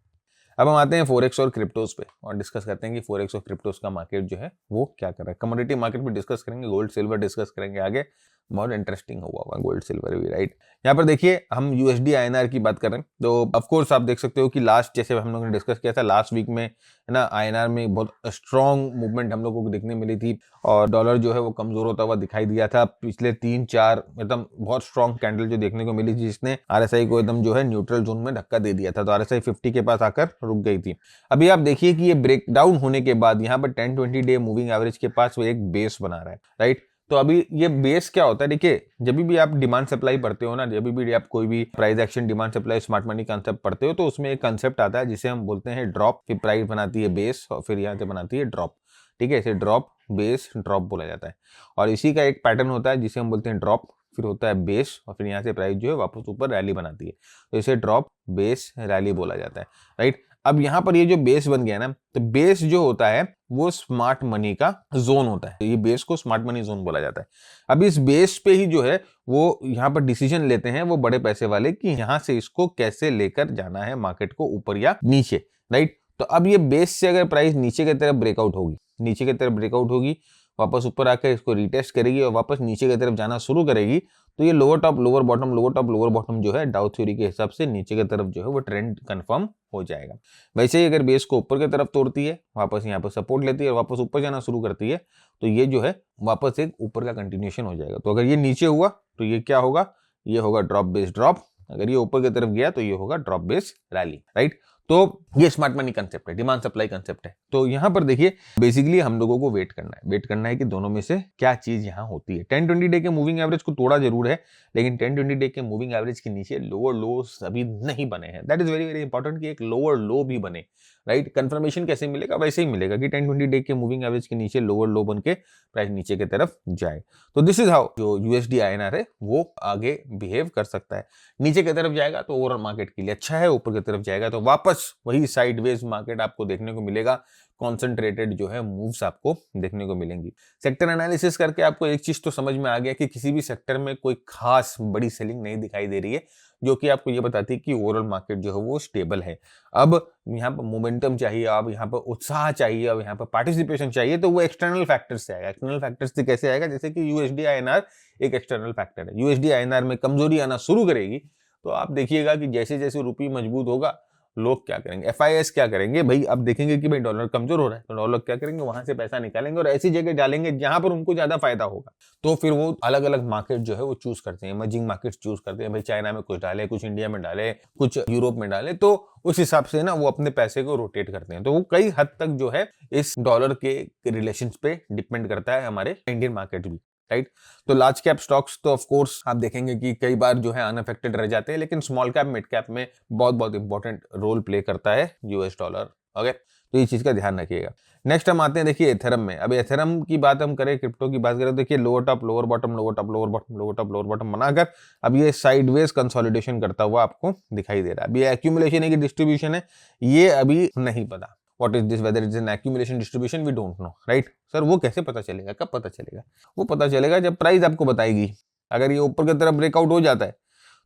अब हम आते हैं फोरेक्स और क्रिप्टोज पे और डिस्कस करते हैं कि फोरेक्स और क्रिप्टोज का मार्केट जो है वो क्या कर रहा है। कमोडिटी मार्केट पे डिस्कस करेंगे, गोल्ड सिल्वर डिस्कस करेंगे आगे। बहुत इंटरेस्टिंग हुआ होगा गोल्ड सिल्वर भी, राइट। यहाँ पर देखिए हम यूएसडी आईएनआर की बात कर रहे हैं, तो ऑफ कोर्स आप देख सकते हो कि लास्ट, जैसे हम लोगों ने डिस्कस किया था लास्ट वीक में, है ना, आईएनआर में बहुत स्ट्रॉन्ग मूवमेंट हम लोगों को देखने मिली थी और डॉलर जो है वो कमजोर होता हुआ दिखाई दिया था। पिछले 3-4 एकदम बहुत स्ट्रॉन्ग कैंडल जो देखने को मिली थी, जिसने आरएसआई को एकदम जो है न्यूट्रल जोन में धक्का दे दिया था, तो आरएसआई 50 के पास आकर रुक गई थी। अभी आप देखिए कि ये ब्रेक डाउन होने के बाद यहाँ पर 10-20 डे मूविंग एवरेज के पास वो एक बेस बना रहा है, राइट। तो अभी ये बेस क्या होता है, देखिए जब भी आप डिमांड सप्लाई पढ़ते हो ना, जब भी आप कोई भी price action, demand supply, smart money concept पढ़ते हो, तो उसमें एक कंसेप्ट आता है जिसे हम बोलते हैं ड्रॉप। फिर प्राइस बनाती है बेस और फिर यहाँ से बनाती है ड्रॉप, ठीक है। इसे ड्रॉप बेस ड्रॉप बोला जाता है और इसी का एक पैटर्न होता है जिसे हम बोलते हैं ड्रॉप, फिर होता है बेस और फिर यहाँ से प्राइस जो है वापस ऊपर रैली बनाती है, तो इसे ड्रॉप बेस रैली बोला जाता है, राइट। अब यहाँ पर ये जो बेस बन गया ना, तो बेस जो होता है वो स्मार्ट मनी का जोन होता है, तो ये बेस को स्मार्ट मनी जोन बोला जाता है। अब इस बेस पे ही जो है वो यहाँ पर डिसीजन लेते हैं वो बड़े पैसे वाले कि यहाँ से इसको कैसे लेकर जाना है मार्केट को, ऊपर या नीचे, राइट। तो अब ये बेस से अगर प्राइस नीचे की तरफ ब्रेकआउट होगी, नीचे की तरफ ब्रेकआउट होगी, वापस ऊपर आकर इसको रिटेस्ट करेगी और वापस नीचे की तरफ जाना शुरू करेगी, तो ये lower top lower bottom, lower top lower bottom जो है डाउ थ्योरी के हिसाब से नीचे की तरफ जो है वो ट्रेंड कंफर्म हो जाएगा। वैसे ही अगर बेस को ऊपर की तरफ तोड़ती है, वापस यहाँ पर सपोर्ट लेती है और वापस ऊपर जाना शुरू करती है, तो ये जो है वापस एक ऊपर का कंटिन्यूएशन हो जाएगा। तो अगर ये नीचे हुआ तो ये क्या होगा, ये होगा ड्रॉप बेस ड्रॉप। अगर ये ऊपर की तरफ गया तो ये होगा ड्रॉप बेस रैली, राइट। तो ये स्मार्ट मनी कंसेप्ट है, डिमांड सप्लाई कंसेप्ट है। तो यहां पर देखिए बेसिकली हम लोगों को वेट करना है कि दोनों में से क्या चीज यहां होती है। 10-20 डे के मूविंग एवरेज को तोड़ा जरूर है, लेकिन 10-20 डे के मूविंग एवरेज के नीचे लोअर लोस अभी नहीं बने हैं। That is very very important कि एक लोअर लो भी बने, राइट। कंफर्मेशन कैसे मिलेगा, वैसे ही मिलेगा कि 10-20 डे के मूविंग एवरेज के नीचे लोअर लो बन के प्राइस नीचे की तरफ जाए। तो दिस इज हाउ जो यूएसडी आईएनआर है वो आगे बिहेव कर सकता है। नीचे की तरफ जाएगा तो ओवरऑल मार्केट के लिए अच्छा है, ऊपर की तरफ जाएगा तो वापस वही साइडवेज मार्केट आपको देखने को मिलेगा, कॉन्सेंट्रेटेड जो है मूव्स आपको देखने को मिलेंगी। सेक्टर एनालिसिस करके आपको एक चीज तो समझ में आ गया कि किसी भी सेक्टर में कोई खास बड़ी सेलिंग नहीं दिखाई दे रही है, जो कि आपको ये बताती है कि ओवरऑल मार्केट जो है वो स्टेबल है। अब यहाँ पर मोमेंटम चाहिए, अब यहाँ पर उत्साह चाहिए, अब यहाँ पर पार्टिसिपेशन चाहिए, तो वो एक्सटर्नल फैक्टर्स से आएगा। एक्सटर्नल फैक्टर्स से कैसे आएगा, जैसे कि यूएसडी आईएनआर एक एक्सटर्नल फैक्टर है। यूएसडी आईएनआर में कमजोरी आना शुरू करेगी तो आप देखिएगा कि जैसे जैसे रुपये मजबूत होगा, लोग क्या करेंगे, एफआईएस क्या करेंगे भाई, अब देखेंगे कि भाई डॉलर कमजोर हो रहा है तो डॉलर क्या करेंगे, वहां से पैसा निकालेंगे और ऐसी जगह डालेंगे जहां पर उनको ज्यादा फायदा होगा। तो फिर वो अलग अलग मार्केट जो है वो चूज करते हैं, इमर्जिंग मार्केट चूज करते हैं, भाई चाइना में कुछ डाले, कुछ इंडिया में डाले, कुछ यूरोप में डाले, तो उस हिसाब से ना वो अपने पैसे को रोटेट करते हैं। तो वो कई हद तक जो है इस डॉलर के रिलेशन पे डिपेंड करता है हमारे इंडियन मार्केट भी, राइट। तो लार्ज कैप स्टॉक्स तो ऑफ कोर्स आप देखेंगे कि कई बार जो है अनअफेक्टेड रह जाते हैं, लेकिन स्मॉल कैप मिड कैप में बहुत बहुत इंपॉर्टेंट रोल प्ले करता है यूएस डॉलर, ओके। तो ये चीज का ध्यान रखिएगा। नेक्स्ट हम आते हैं देखिए एथेरम में। अब एथेरम की बात हम करें, क्रिप्टो की बात करें, तो देखिए lower top lower bottom, lower top lower bottom, lower top lower bottom बनाकर अब ये साइडवेज कंसोलिडेशन करता हुआ आपको दिखाई दे रहा है। अब ये एक्यूमुलेशन है कि डिस्ट्रीब्यूशन है, ये अभी नहीं पता। What is this, whether it's an accumulation distribution, we don't know, right? Sir वो कैसे पता चलेगा, कब पता चलेगा? वो पता चलेगा जब प्राइस आपको बताएगी। अगर ये ऊपर की तरफ ब्रेकआउट हो जाता है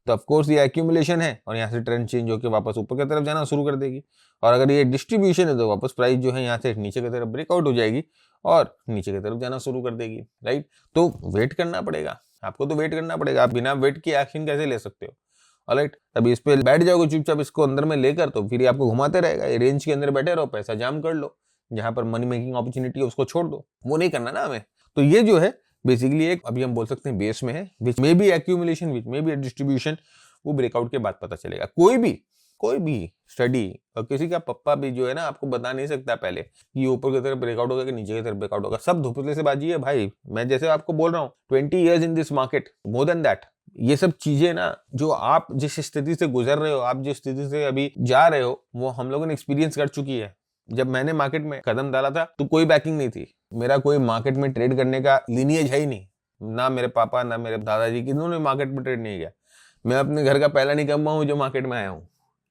तो ऑफ कोर्स ये एक्यूमुलेशन है और यहाँ से ट्रेंड चेंज होकर वापस ऊपर की तरफ जाना शुरू कर देगी, और अगर ये डिस्ट्रीब्यूशन है तो वापस प्राइस जो है यहाँ से नीचे की तरफ ब्रेकआउट हो जाएगी और नीचे की तरफ जाना शुरू कर देगी, राइट। तो वेट करना पड़ेगा आपको, तो वेट करना पड़ेगा। आप बिना वेट के एक्शन कैसे ले सकते हो, ऑलराइट। तभी इस पे बैठ जाओगे चुपचाप, इसको अंदर में लेकर, तो फिर आपको घुमाते रहेगा। ये रेंज के अंदर बैठे रहो, पैसा जाम कर लो, जहां पर मनी मेकिंग अपॉर्चुनिटी है उसको छोड़ दो, वो नहीं करना ना हमें। तो ये जो है बेसिकली एक अभी हम बोल सकते हैं बेस में है, विच में बी एक्यूमुलेशन, विच में बी डिस्ट्रीब्यूशन, वो ब्रेकआउट के बाद पता चलेगा। कोई भी स्टडी और किसी का पप्पा भी जो है ना आपको बता नहीं सकता पहले कि ऊपर की तरफ ब्रेकआउट होगा कि नीचे की तरफ ब्रेकआउट होगा। सब धुपले से बाजी है भाई। मैं जैसे आपको बोल रहा हूँ 20 years in this market, more than that. ये सब चीजें ना जो आप जिस स्थिति से गुजर रहे हो, आप जिस स्थिति से अभी जा रहे हो, वो हम लोगों ने एक्सपीरियंस कर चुकी है। जब मैंने मार्केट में कदम डाला था तो कोई बैकिंग नहीं थी, मेरा कोई मार्केट में ट्रेड करने का लिनियज है ही नहीं, ना मेरे पापा ना मेरे दादाजी, किन्होंने ने मार्केट में ट्रेड नहीं किया। मैं अपने घर का पहला निकम्मा हूँ जो मार्केट में आया हूँ,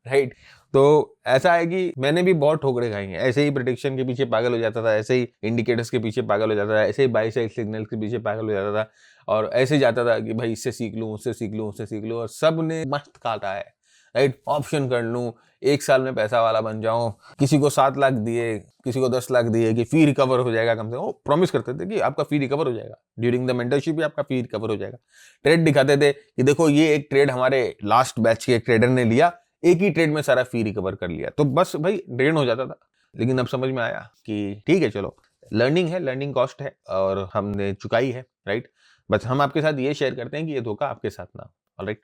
राइट। तो ऐसा है कि मैंने भी बहुत ठोकरे खाई हैं, ऐसे ही प्रेडिक्शन के पीछे पागल हो जाता था, ऐसे ही इंडिकेटर्स के पीछे पागल हो जाता था, ऐसे ही बाई साइड सिग्नल्स के पीछे पागल हो जाता था और ऐसे जाता था कि भाई इससे सीख लूं, उससे सीख लूं, उससे सीख लूं, और सब ने मस्त काटा है। राइट, ऑप्शन कर लूँ, 1 साल में पैसा वाला बन जाऊं, किसी को 7 लाख दिए, किसी को 10 लाख दिए कि फी रिकवर हो जाएगा, कम से कम वो प्रॉमिस करते थे कि आपका फी रिकवर हो जाएगा ड्यूरिंग द मेंटरशिप, आपका फी रिकवर हो जाएगा। ट्रेड दिखाते थे कि देखो ये एक ट्रेड हमारे लास्ट बैच के एक ट्रेडर ने लिया, एक ही ट्रेड में सारा फी रिकवर कर लिया, तो बस भाई ड्रेन हो जाता था। लेकिन अब समझ में आया कि ठीक है चलो, लर्निंग है, लर्निंग कॉस्ट है और हमने चुकाई है, राइट। बस हम आपके साथ ये शेयर करते हैं कि ये धोखा आपके साथ ना, ऑलराइट।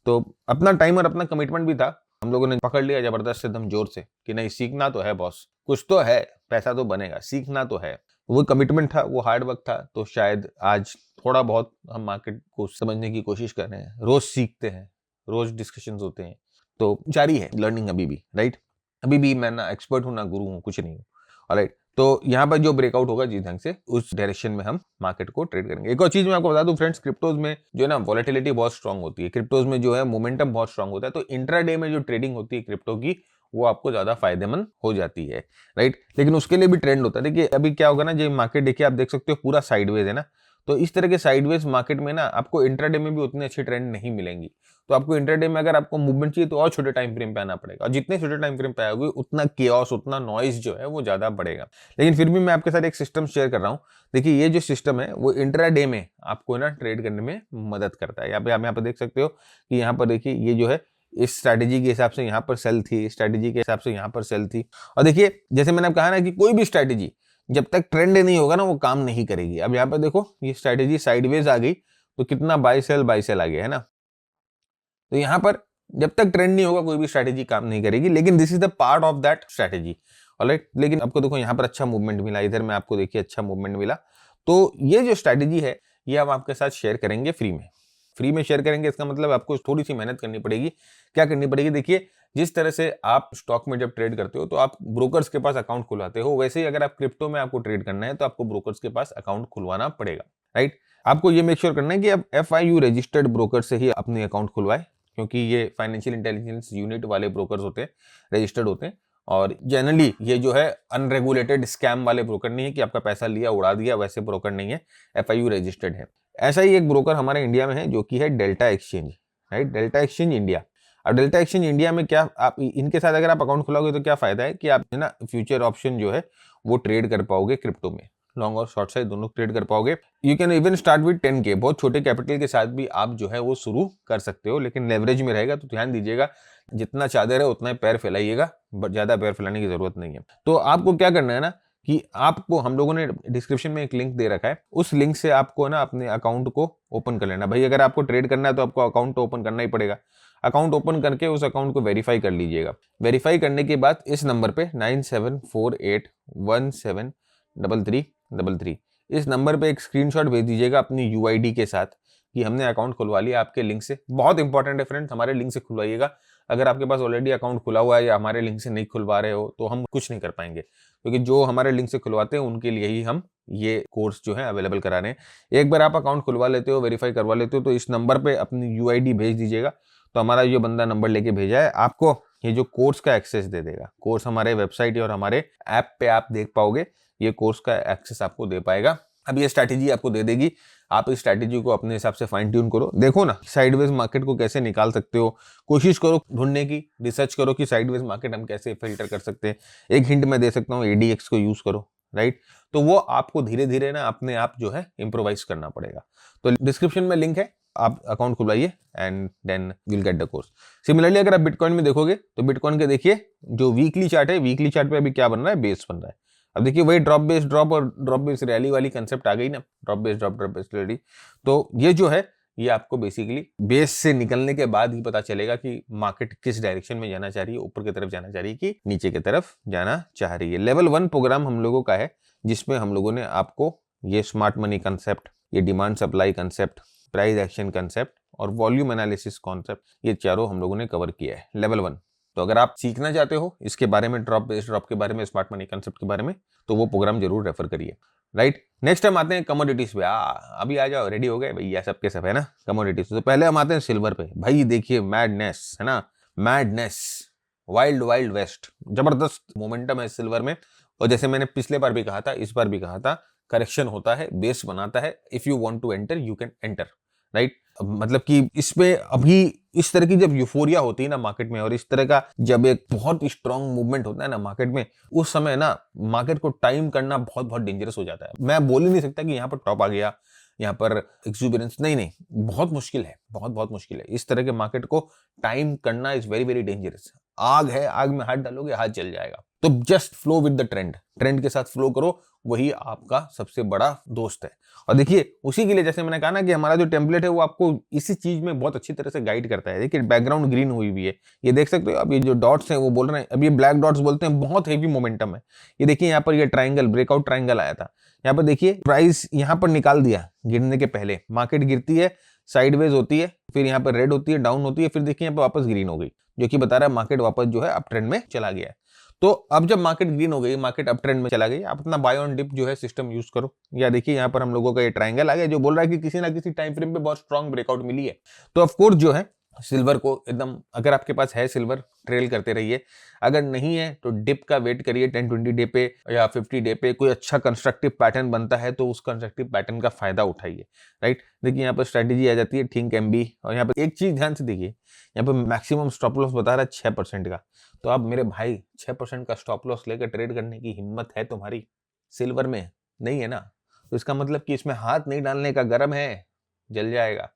तो अपना टाइम और अपना कमिटमेंट भी था, हम लोगों ने पकड़ लिया जबरदस्त एकदम जोर से कि नहीं सीखना तो है बॉस, कुछ तो है, पैसा तो बनेगा, सीखना तो है। वो कमिटमेंट था, वो हार्ड वर्क था, तो शायद आज थोड़ा बहुत हम मार्केट को समझने की कोशिश कर रहे हैं, रोज सीखते हैं, रोज डिस्कशंस होते हैं, तो जारी है लर्निंग अभी भी, राइट। अभी भी मैं ना एक्सपर्ट हूं ना गुरु हूं, कुछ नहीं हूं, ऑलराइट। तो यहाँ पर जो ब्रेकआउट होगा जिस ढंग से, उस डायरेक्शन में हम मार्केट को ट्रेड करेंगे। एक और चीज मैं आपको बता दूं फ्रेंड्स, क्रिप्टोज में जो है ना वॉलेटिलिटी बहुत स्ट्रांग होती है, क्रिप्टोज में जो है मोमेंटम बहुत स्ट्रांग होता है, तो इंट्राडे में जो ट्रेडिंग होती है क्रिप्टो की, वो आपको ज्यादा फायदेमंद हो जाती है, राइट। लेकिन उसके लिए भी ट्रेंड होता है। देखिए अभी क्या होगा ना, जो मार्केट देखिए आप देख सकते हो पूरा साइडवेज है ना, तो इस तरह के साइडवेज मार्केट में ना आपको इंट्राडे में भी उतनी अच्छी ट्रेंड नहीं मिलेंगी। तो आपको इंट्राडे में अगर आपको मूवमेंट चाहिए तो और छोटे टाइम फ्रेम पे आना पड़ेगा, और जितने छोटे टाइम फ्रेम पे आओगे उतना केओस, उतना नॉइज जो है वो ज्यादा बढ़ेगा। लेकिन फिर भी मैं आपके साथ एक सिस्टम शेयर कर रहा हूँ। देखिए ये जो सिस्टम है वो इंट्राडे में आपको ना ट्रेड करने में मदद करता है। आप यहाँ पर देख सकते हो कि यहाँ पर देखिए ये जो है इस स्ट्रैटेजी के हिसाब से यहाँ पर सेल थी, स्ट्रैटेजी के हिसाब से यहाँ पर सेल थी। और देखिए जैसे मैंने कहा ना कि कोई भी स्ट्रैटेजी जब तक ट्रेंड नहीं होगा ना वो काम नहीं करेगी। अब यहाँ पर देखो ये स्ट्रैटेजी साइडवेज आ गई तो कितना बाय सेल आ गया है ना। तो यहाँ पर जब तक ट्रेंड नहीं होगा कोई भी स्ट्रैटेजी काम नहीं करेगी, लेकिन this is the part of that strategy, alright. लेकिन आपको देखो यहाँ पर अच्छा मूवमेंट मिला, इधर में आपको देखिए अच्छा मूवमेंट मिला। तो ये जो स्ट्रैटेजी है ये हम आपके साथ शेयर करेंगे फ्री में शेयर करेंगे। इसका मतलब आपको थोड़ी सी मेहनत करनी पड़ेगी। क्या करनी पड़ेगी? देखिए जिस तरह से आप स्टॉक में जब ट्रेड करते हो तो आप ब्रोकर्स के पास अकाउंट खुलवाते हो, वैसे ही अगर आप क्रिप्टो में आपको ट्रेड करना है तो आपको ब्रोकर्स के पास अकाउंट खुलवाना पड़ेगा, राइट। आपको ये मेक श्योर करना है कि आप FIU रजिस्टर्ड ब्रोकर से ही अपने अकाउंट खुलवाए, क्योंकि ये फाइनेंशियल इंटेलिजेंस यूनिट वाले ब्रोकर्स होते हैं, रजिस्टर्ड होते हैं। और जनरली ये जो है अनरेगुलेटेड स्कैम वाले ब्रोकर नहीं है कि आपका पैसा लिया उड़ा दिया, वैसे ब्रोकर नहीं है, FIU रजिस्टर्ड है। ऐसा ही एक ब्रोकर हमारे इंडिया में है जो कि है delta exchange, right, delta exchange India. अब डेल्टा एक्सचेंज इंडिया में क्या, आप इनके साथ अगर आप अकाउंट खुलाओगे तो क्या फायदा है कि आप है ना फ्यूचर ऑप्शन जो है वो ट्रेड कर पाओगे क्रिप्टो में, लॉन्ग और शॉर्ट साइड दोनों ट्रेड कर पाओगे। You can even start with 10K, बहुत छोटे कैपिटल के साथ भी आप जो है वो शुरू कर सकते हो, लेकिन लेवरेज में रहेगा। तो ध्यान दीजिएगा जितना चादर है उतना ही पैर फैलाइएगा, ज्यादा पैर फैलाने की जरूरत नहीं है। तो आपको क्या करना है ना कि आपको, हम लोगों ने डिस्क्रिप्शन में एक लिंक दे रखा है, उस लिंक से आपको ना अपने अकाउंट को ओपन कर लेना। भाई अगर आपको ट्रेड करना है तो आपको अकाउंट तो ओपन करना ही पड़ेगा। अकाउंट ओपन करके उस अकाउंट को वेरीफाई कर लीजिएगा। वेरीफाई करने के बाद इस नंबर पे 9748173333 इस नंबर पे एक स्क्रीनशॉट भेज दीजिएगा अपनी UID के साथ कि हमने अकाउंट खुलवा लिया आपके लिंक से। बहुत इंपॉर्टेंट है फ्रेंड्स, हमारे लिंक से खुलवाइएगा। अगर आपके पास ऑलरेडी अकाउंट खुला हुआ है या हमारे लिंक से नहीं खुलवा रहे हो तो हम कुछ नहीं कर पाएंगे, क्योंकि जो हमारे लिंक से खुलवाते हैं उनके लिए ही हम ये कोर्स जो है अवेलेबल करा रहे हैं। एक बार आप अकाउंट खुलवा लेते हो, वेरीफाई करवा लेते हो, तो इस नंबर पे अपनी UID भेज दीजिएगा। तो हमारा जो बंदा नंबर लेके भेजा है आपको ये जो कोर्स का एक्सेस दे देगा। कोर्स हमारे वेबसाइट और हमारे ऐप पे आप देख पाओगे, ये कोर्स का एक्सेस आपको दे पाएगा। अब ये स्ट्रैटेजी आपको दे देगी, आप इस स्ट्रैटेजी को अपने हिसाब से फाइन ट्यून करो। देखो ना साइडवेज मार्केट को कैसे निकाल सकते हो, कोशिश करो ढूंढने की, रिसर्च करो कि साइडवेज मार्केट हम कैसे फिल्टर कर सकते हैं। एक हिंट मैं दे सकता हूँ, ADX को यूज करो, राइट। तो वो आपको धीरे धीरे ना अपने आप जो है इम्प्रोवाइज करना पड़ेगा। तो डिस्क्रिप्शन में लिंक है, आप अकाउंट खुलवाइए and then will get the course. Similarly अगर आप बिटकॉइन में देखोगे तो बिटकॉइन के देखिए जो वीकली चार्ट है, वीकली चार्ट पे अभी क्या बन रहा है, बेस बन रहा है। अब देखिए वही ड्रॉप बेस ड्रॉप और ड्रॉप बेस रैली वाली कंसेप्ट आ गई ना, ड्रॉप बेस रैली। तो ये जो है ये आपको बेसिकली बेस से निकलने के बाद ही पता चलेगा कि मार्केट किस डायरेक्शन में जाना चाह रही है, ऊपर की तरफ जाना चाह रही है कि नीचे की तरफ जाना चाह रही है। लेवल 1 प्रोग्राम हम लोगों का है जिसमें हम लोगों ने आपको ये स्मार्ट मनी कंसेप्ट, ये demand supply concept, price action concept और वॉल्यूम एनालिसिस कॉन्सेप्ट, ये चारों हम लोगों ने कवर किया है लेवल 1। तो अगर आप सीखना चाहते हो इसके बारे में, ड्रॉप बेस ड्रॉप के बारे में, स्मार्ट मनी कंसेप्ट के बारे में, तो वो प्रोग्राम जरूर रेफर करिए, राइट। नेक्स्ट हम आते हैं कमोडिटीज पे। अभी आ जाओ, रेडी हो गए भैया, सबके सब है ना कमोडिटीज। तो पहले हम आते हैं सिल्वर पे। भाई देखिए मैडनेस है ना, मैडनेस, वाइल्ड वाइल्ड वेस्ट, जबरदस्त मोमेंटम है सिल्वर में। और जैसे मैंने पिछले बार भी कहा था, इस बार भी कहा था, करेक्शन होता है, बेस बनाता है, if you want to enter you can enter, right. मतलब कि इसमें अभी इस तरह की जब यूफोरिया होती है ना मार्केट में, और इस तरह का जब एक बहुत स्ट्रांग मूवमेंट होता है ना मार्केट में, उस समय ना मार्केट को टाइम करना बहुत बहुत डेंजरस हो जाता है। मैं बोल ही नहीं सकता कि यहाँ पर टॉप आ गया, यहाँ पर एक्सुबरेंस, नहीं नहीं, बहुत मुश्किल है, बहुत बहुत मुश्किल है। इस तरह के मार्केट को टाइम करना इज वेरी वेरी डेंजरस। आग है, आग में हाथ डालोगे हाथ जल जाएगा। तो just flow with the trend, trend के साथ फ्लो करो, वही आपका सबसे बड़ा दोस्त है। और देखिए उसी के लिए जैसे मैंने कहा ना कि हमारा जो टेम्पलेट है वो आपको इसी चीज में बहुत अच्छी तरह से गाइड करता है। देखिए बैकग्राउंड ग्रीन हुई हुई है, ये देख सकते हो। अब ये जो डॉट्स हैं वो बोल रहे हैं, अब ये ब्लैक डॉट्स बोलते हैं बहुत हेवी मोमेंटम है। ये देखिए यहाँ पर ये ट्राइंगल, ब्रेकआउट ट्राइंगल आया था। यहाँ पर देखिए प्राइस यहाँ पर निकाल दिया गिरने के पहले, मार्केट गिरती है, साइडवेज होती है, फिर यहाँ पर रेड होती है, डाउन होती है, फिर देखिए यहाँ पर वापस ग्रीन हो गई, जो कि बता रहा है मार्केट वापस जो है अप ट्रेंड में चला गया है। तो अब जब मार्केट ग्रीन हो गई, मार्केट अप ट्रेंड में चला गई, आप अपना बाय ऑन डिप जो है सिस्टम यूज करो। या देखिए यहाँ पर हम लोगों का ये ट्रायंगल आ गया जो बोल रहा है कि किसी ना किसी टाइम फ्रेम पे बहुत स्ट्रांग ब्रेकआउट मिली है। तो ऑफ कोर्स जो है सिल्वर को एकदम, अगर आपके पास है सिल्वर, ट्रेल करते रहिए। अगर नहीं है तो डिप का वेट करिए 10-20 डे पे या 50 डे पे। कोई अच्छा कंस्ट्रक्टिव पैटर्न बनता है तो उस कंस्ट्रक्टिव पैटर्न का फायदा उठाइए, राइट। देखिए यहाँ पर स्ट्रेटेजी आ जाती है थिंक एमबी, और यहाँ पर एक चीज ध्यान से देखिए, यहाँ पर मैक्सिमम स्टॉप लॉस बता रहा है 6% का। तो आप मेरे भाई 6% का स्टॉप लॉस लेकर ट्रेड करने की हिम्मत है तुम्हारी? सिल्वर में नहीं है ना, तो इसका मतलब कि इसमें हाथ नहीं डालने का, गरम है, जल जाएगा।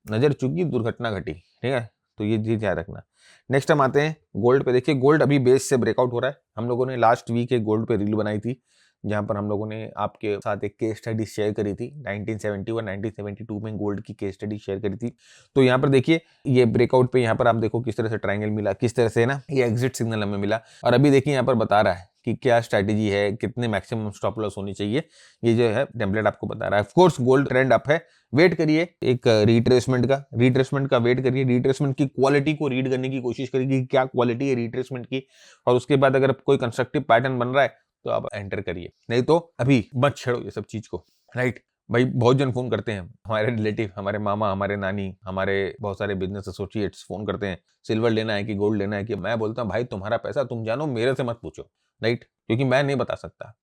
नजर चुकी दुर्घटना घटी, ठीक है, तो ये चीज याद रखना। नेक्स्ट हम आते हैं गोल्ड पे। देखिए गोल्ड अभी बेस से ब्रेकआउट हो रहा है। हम लोगों ने लास्ट वीक एक गोल्ड पे रील बनाई थी, जहां पर हम लोगों ने आपके साथ एक केस स्टडी शेयर करी थी। 1971 1972 में गोल्ड की केस स्टडी शेयर करी थी। तो यहाँ पर देखिए ये ब्रेकआउट पे यहाँ पर आप देखो किस तरह से ट्रायंगल मिला, किस तरह से ना ये एग्जिट सिग्नल हमें मिला। और अभी देखिए यहाँ पर बता रहा है कि क्या स्ट्रैटेजी है, कितने मैक्सिमम स्टॉप लॉस होनी चाहिए, ये जो है टेम्पलेट आपको बता रहा है। Of course gold trend up है, वेट करिए एक रिट्रेसमेंट का वेट करिए। रिट्रेसमेंट की क्वालिटी को रीड करने की कोशिश करिए कि क्या क्वालिटी है रिट्रेसमेंट की, और उसके बाद अगर कोई कंस्ट्रक्टिव पैटर्न बन रहा है तो आप एंटर करिए, नहीं तो अभी मत छेड़ो ये सब चीज को, राइट। भाई बहुत जन फोन करते हैं, हमारे रिलेटिव, हमारे मामा, हमारे नानी, हमारे बहुत सारे बिजनेस एसोसिएट्स फोन करते हैं, सिल्वर लेना है कि गोल्ड लेना है कि। मैं बोलता हूँ भाई तुम्हारा पैसा तुम जानो, मेरे से मत पूछो, राइट, क्योंकि मैं नहीं बता सकता।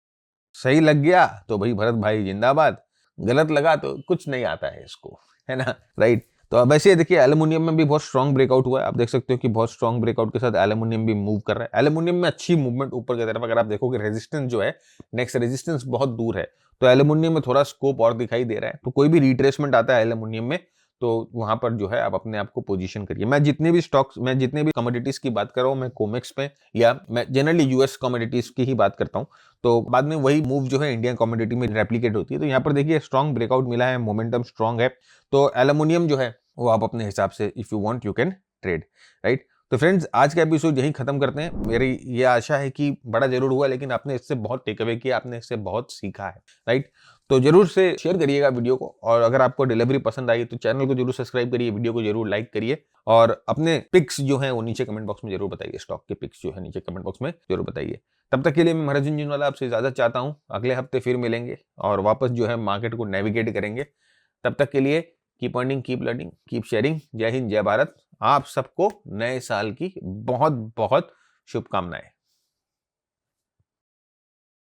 सही लग गया तो भाई भरत भाई जिंदाबाद, गलत लगा तो कुछ नहीं आता है इसको, है ना, राइट। तो अब ऐसे देखिए एल्यूमिनियम में भी बहुत स्ट्रांग ब्रेकआउट हुआ है। आप देख सकते हो कि बहुत स्ट्रांग ब्रेकआउट के साथ एल्यूमिनियम भी मूव कर रहा है। एल्यूमिनियम में अच्छी मूवमेंट ऊपर की तरफ, अगर आप देखोगे रेजिस्टेंस जो है, नेक्स्ट रेजिस्टेंस बहुत दूर है, तो एल्यूमिनियम में थोड़ा स्कोप और दिखाई दे रहा है। तो कोई भी रिट्रेसमेंट आता है एल्यूमिनियम में तो वहां पर जो है आप अपने आप को पोजीशन करिए। मैं जितने भी स्टॉक्स, मैं जितने भी कमोडिटीज की बात कर रहा हूँ, मैं कोमेक्स पे या मैं जनरली यूएस कमोडिटीज की ही बात करता हूँ, तो बाद में वही मूव जो है इंडियन कमोडिटी में रेप्लिकेट होती है। तो यहाँ पर देखिए स्ट्रॉन्ग ब्रेकआउट मिला है, मोमेंटम स्ट्रॉन्ग है, तो एल्यूमिनियम जो है वो आप अपने हिसाब से if you want you can trade, right. तो फ्रेंड्स आज का एपिसोड यही खत्म करते हैं। मेरी ये आशा है कि बड़ा जरूर हुआ, लेकिन आपने इससे बहुत टेक अवे किया, आपने इससे बहुत सीखा है, राइट। तो जरूर से शेयर करिएगा वीडियो को, और अगर आपको डिलीवरी पसंद आई तो चैनल को जरूर सब्सक्राइब करिए, वीडियो को जरूर लाइक करिए, और अपने पिक्स जो है वो नीचे कमेंट बॉक्स में जरूर बताइए। स्टॉक के पिक्स जो है नीचे कमेंट बॉक्स में जरूर बताइए। तब तक के लिए मैं महाराज झुनझुनवाला आपसे इजाजत चाहता हूँ। अगले हफ्ते फिर मिलेंगे और वापस जो है मार्केट को नेविगेट करेंगे। तब तक के लिए keep earning, keep learning, keep sharing. जय हिंद, जय भारत। आप सबको नए साल की बहुत बहुत शुभकामनाएं।